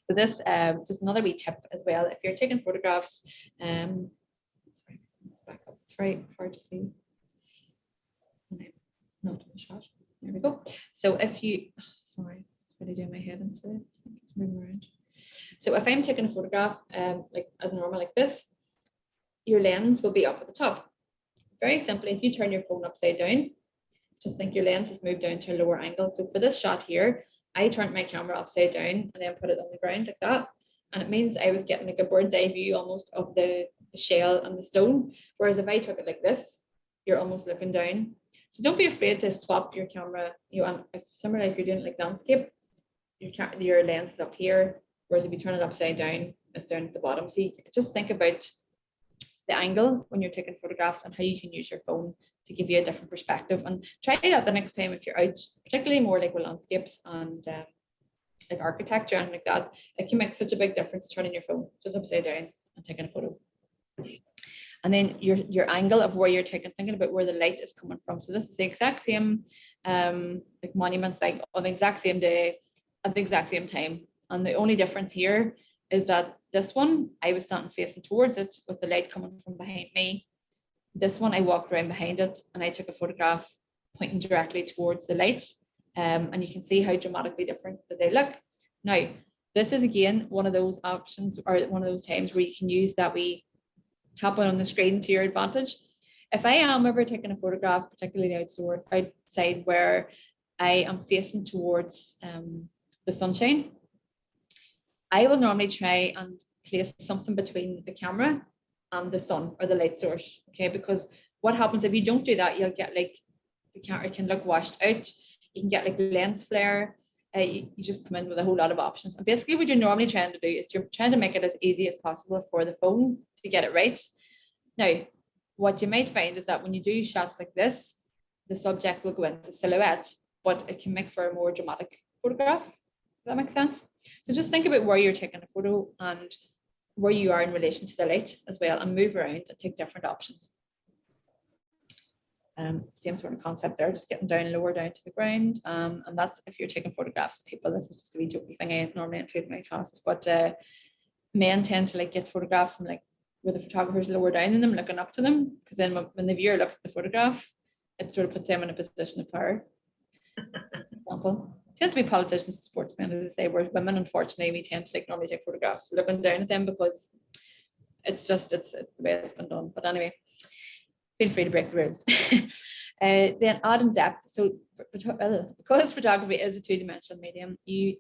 Speaker 1: So this just another wee tip as well. If you're taking photographs, sorry, let's back up. It's very hard to see. Not in the shot. There we go. So if you, sorry, it's really doing my head into it. It's moving around. So if I'm taking a photograph, like as normal like this, your lens will be up at the top. Very simply, if you turn your phone upside down, just think your lens is moved down to a lower angle. So for this shot here, I turned my camera upside down and then put it on the ground like that. And it means I was getting like a bird's eye view almost of the shell and the stone. Whereas if I took it like this, you're almost looking down. So don't be afraid to swap your camera. You know, and similarly, if you're doing like landscape, your lens is up here. Whereas if you turn it upside down, it's down at the bottom. So you just think about the angle when you're taking photographs and how you can use your phone to give you a different perspective, and try that the next time if you're out, particularly more like with landscapes and like architecture and like that. It can make such a big difference turning your phone just upside down and taking a photo. And then your angle of where you're taking, thinking about where the light is coming from. So this is the exact same like monuments, like on the exact same day at the exact same time, and the only difference here is that this one I was standing facing towards it with the light coming from behind me. This one I walked around behind it and I took a photograph pointing directly towards the light, and you can see how dramatically different that they look. Now, this is again one of those options, or one of those times where you can use that wee tap on the screen to your advantage. If I am ever taking a photograph, particularly outside where I am facing towards the sunshine, I will normally try and place something between the camera and the sun or the light source. Okay, because what happens if you don't do that, you'll get like the camera can look washed out. You can get like lens flare. you just come in with a whole lot of options. And basically what you're normally trying to do is you're trying to make it as easy as possible for the phone to get it right. Now, what you might find is that when you do shots like this, the subject will go into silhouette, but it can make for a more dramatic photograph. Does that make sense? So just think about where you're taking a photo and where you are in relation to the light as well, and move around and take different options. Same sort of concept there, just getting down lower down to the ground. And that's if you're taking photographs of people. This was just a wee jokey thing I normally include in my classes, but men tend to like get photographed from like where the photographer's lower down than them, looking up to them, because then when the viewer looks at the photograph, it sort of puts them in a position of power. Example. It tends to be politicians and sportsmen, as I say, whereas women, unfortunately, we tend to like normally take photographs looking down at them because it's the way it's been done. But anyway, feel free to break the rules. Then adding depth. So because photography is a two-dimensional medium, you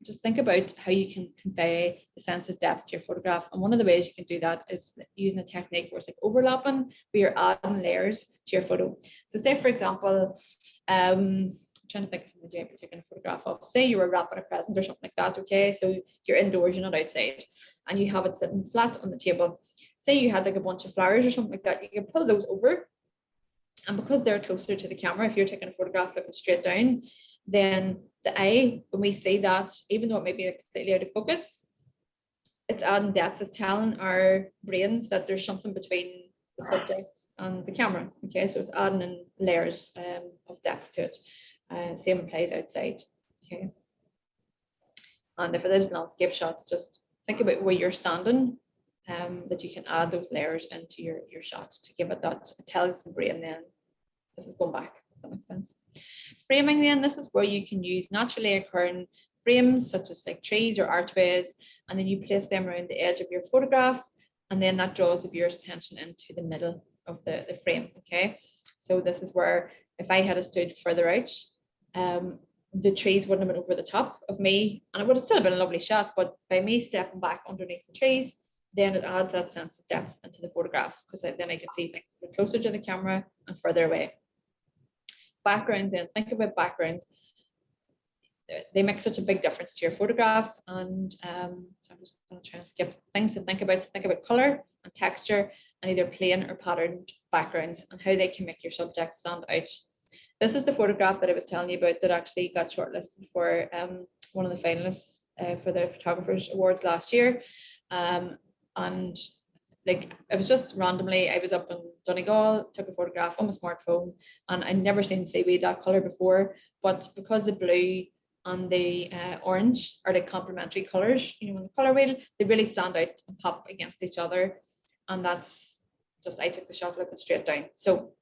Speaker 1: just think about how you can convey the sense of depth to your photograph. And one of the ways you can do that is using a technique where it's like overlapping, where you're adding layers to your photo. So say, for example, trying to think of something you're taking a photograph of. Say you were wrapping a present or something like that, okay? So you're indoors, you're not outside, and you have it sitting flat on the table. Say you had like a bunch of flowers or something like that, you can pull those over, and because they're closer to the camera, if you're taking a photograph looking straight down, then the eye, when we see that, even though it may be like slightly out of focus, it's adding depth. It's telling our brains that there's something between the subject and the camera, okay? So it's adding in layers of depth to it. Same applies outside, okay? And if it is landscape shots, just think about where you're standing, that you can add those layers into your shot to give it that, it tells the brain then this is going back, if that makes sense. Framing then, this is where you can use naturally occurring frames such as like trees or archways, and then you place them around the edge of your photograph, and then that draws the viewer's attention into the middle of the frame, okay? So this is where if I had stood further out, the trees wouldn't have been over the top of me, and it would have still been a lovely shot, but by me stepping back underneath the trees, then it adds that sense of depth into the photograph, because then I can see things closer to the camera and further away. Backgrounds then, think about backgrounds. They make such a big difference to your photograph, and so I'm just going to try and skip things to think about. Think about color and texture, and either plain or patterned backgrounds, and how they can make your subject stand out. This is the photograph that I was telling you about that actually got shortlisted for one of the finalists for the Photographers Awards last year. And like, it was just randomly, I was up in Donegal, took a photograph on my smartphone, and I'd never seen seaweed that color before, but because the blue and the orange are like complementary colors, you know, in the color wheel, they really stand out and pop against each other. And that's just, I took the shot looking straight down. So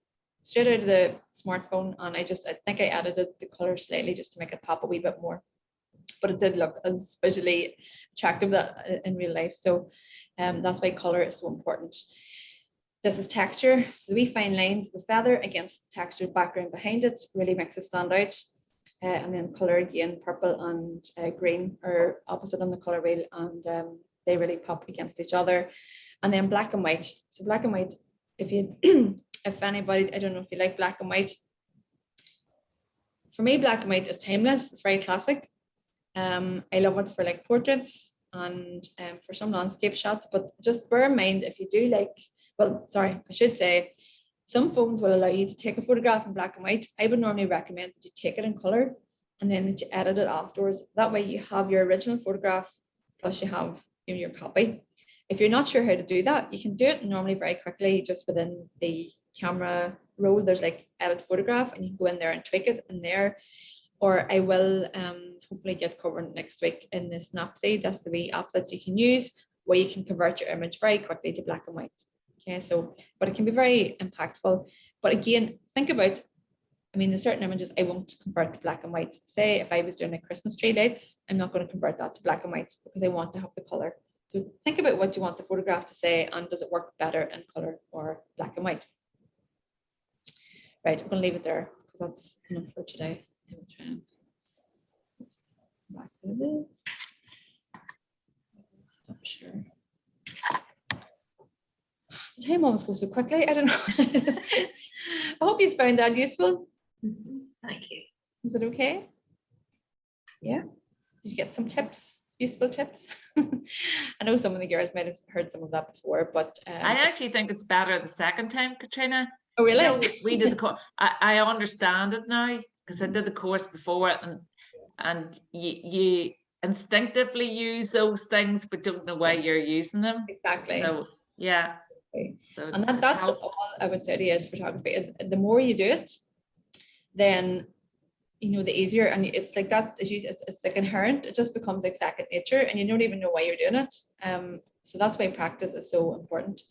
Speaker 1: straight out of the smartphone, and I think I edited the color slightly just to make it pop a wee bit more, but it did look as visually attractive that in real life. So that's why color is so important. This is texture. So the wee fine lines of the feather against the textured background behind it really makes it stand out. And then color again, purple and green are opposite on the color wheel, and they really pop against each other. And then black and white. So black and white, if you if anybody, I don't know if you like black and white. For me, black and white is timeless. It's very classic. I love it for like portraits and for some landscape shots, but just bear in mind, if you do like, well, sorry, I should say, some phones will allow you to take a photograph in black and white. I would normally recommend that you take it in color and then that you edit it afterwards. That way you have your original photograph plus you have, you know, your copy. If you're not sure how to do that, you can do it normally very quickly just within the camera roll. There's like edit photograph, and you can go in there and tweak it in there. Or I will hopefully get covered next week in the Snapseed. That's the wee app that you can use where you can convert your image very quickly to black and white. Okay, so, but it can be very impactful. But again, think about, I mean, there's certain images I won't convert to black and white. Say if I was doing a Christmas tree lights, I'm not going to convert that to black and white because I want to have the color. So think about what you want the photograph to say, and does it work better in color or black and white? Right, I'm going to leave it there because that's enough for today. Oops, back to this. Stop share. The time almost goes so quickly. I don't know. I hope you found that useful.
Speaker 4: Thank you.
Speaker 1: Is it okay? Yeah. Did you get some tips, useful tips? I know some of the girls might have heard some of that before, but
Speaker 5: I actually think it's better the second time, Catriona.
Speaker 1: oh
Speaker 5: You
Speaker 1: really?
Speaker 5: know, we did the course. I understand it now because I did the course before, and you instinctively use those things but don't know why you're using them.
Speaker 1: Exactly.
Speaker 5: So yeah. So
Speaker 1: And
Speaker 5: it
Speaker 1: that's
Speaker 5: helps.
Speaker 1: all I would say to you is photography is the more you do it, then you know the easier, and it's like that as you it's like inherent, it just becomes like second nature and you don't even know why you're doing it. So that's why practice is so important.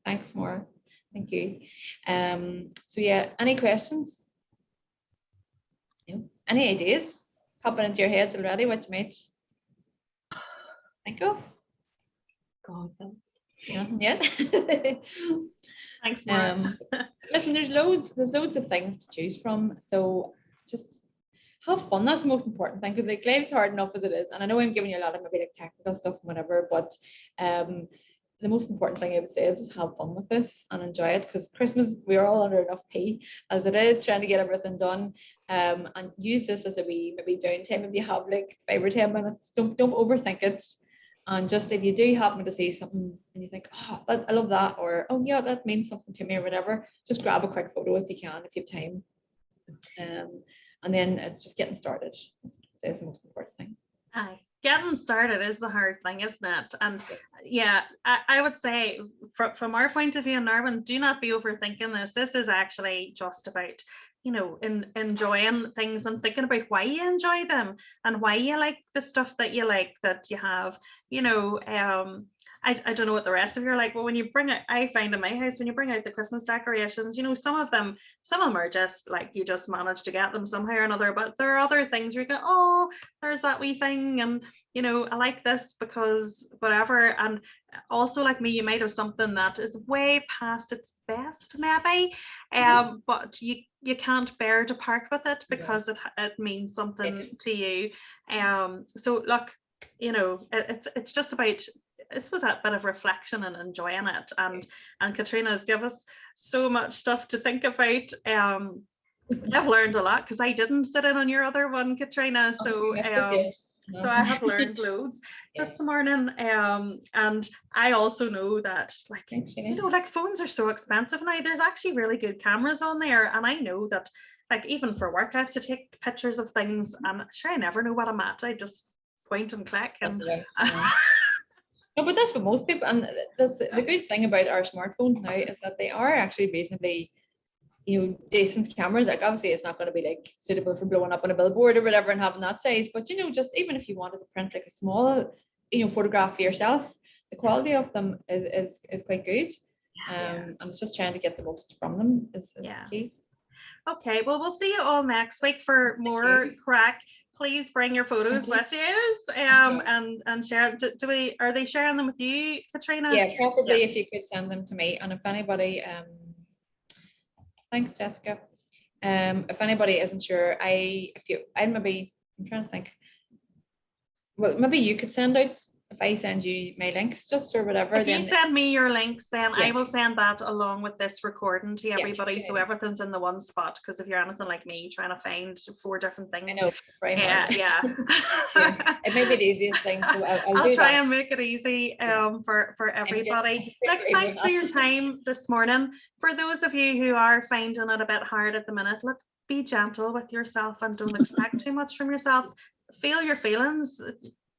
Speaker 1: Thanks, Maura. Thank you. So yeah, any questions? No? Any ideas popping into your heads already what you might think of?
Speaker 4: God, thanks.
Speaker 1: Nothing yet.
Speaker 2: Thanks, Maura.
Speaker 1: Listen, there's loads of things to choose from, so just have fun. That's the most important thing, because like life's hard enough as it is, and I know I'm giving you a lot of maybe like technical stuff and whatever, but the most important thing I would say is just have fun with this and enjoy it, because Christmas we are all under enough pee as it is, trying to get everything done, and use this as a wee maybe downtime. If you have like 5 or 10 minutes, don't overthink it. And just if you do happen to see something and you think, oh, I love that, or oh yeah, that means something to me, or whatever, just grab a quick photo if you can, if you have time. And then it's just getting started. That's the most important thing.
Speaker 2: Aye. Getting started is the hard thing, isn't it? And yeah, I would say from our point of view in Narvan, do not be overthinking this. This is actually just about, you know, enjoying things and thinking about why you enjoy them and why you like the stuff that you like, that you have, you know. I don't know what the rest of you are like, but when you bring it, I find in my house, when you bring out the Christmas decorations, you know, some of them are just like, you just manage to get them somehow or another, but there are other things where you go, oh, there's that wee thing, and you know, I like this because whatever. And also, like me, you might have something that is way past its best maybe, but you can't bear to part with it because it means something to you. So look, you know, it's just about, it's with that bit of reflection and enjoying it. And Catriona has given us so much stuff to think about. I've learned a lot because I didn't sit in on your other one, Catriona. So so I have learned loads this morning. And I also know that, like, you know, like phones are so expensive now. There's actually really good cameras on there. And I know that, like, even for work, I have to take pictures of things, and sure, I never know what I'm at. I just point and click. And
Speaker 1: no, but that's what most people, and the good thing about our smartphones now is that they are actually reasonably, you know, decent cameras. Like obviously it's not going to be like suitable for blowing up on a billboard or whatever and having that size, but you know, just even if you wanted to print like a small, you know, photograph for yourself, the quality of them is quite good. And it's just trying to get the most from them is key.
Speaker 2: Okay, well, we'll see you all next week for more crack. Please bring your photos with you, and share. Are they sharing them with you, Catriona?
Speaker 1: Yeah, preferably if you could send them to me. And if anybody, thanks, Jessica. If anybody isn't sure, I'm trying to think. Well, maybe you could send out, if I send you my links just or whatever.
Speaker 2: If you send me your links, then I will send that along with this recording to everybody, so everything's in the one spot. Because if you're anything like me, trying to find 4 different things,
Speaker 1: I know, very hard. It may be the easiest thing. So I'll
Speaker 2: try and make it easy for everybody. Look, thanks for your time this morning. For those of you who are finding it a bit hard at the minute, look, be gentle with yourself and don't expect too much from yourself. Feel your feelings.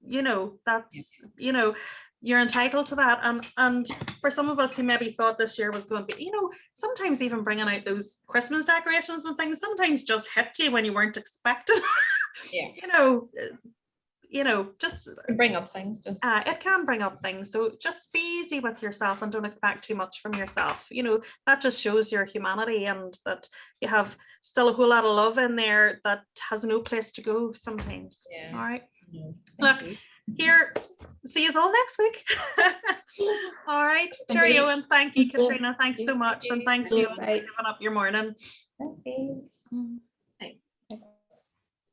Speaker 2: You know, that's, you know, you're entitled to that. And for some of us who maybe thought this year was going to be, you know, sometimes even bringing out those Christmas decorations and things sometimes just hit you when you weren't expecting. You know, just
Speaker 1: bring up things.
Speaker 2: It can bring up things. So just be easy with yourself and don't expect too much from yourself. You know, that just shows your humanity and that you have still a whole lot of love in there that has no place to go sometimes. All right. Look, here, see you all next week. All right. Cheerio, and thank you, Catriona. Thanks so much. And thanks you for giving up your morning.
Speaker 1: Okay.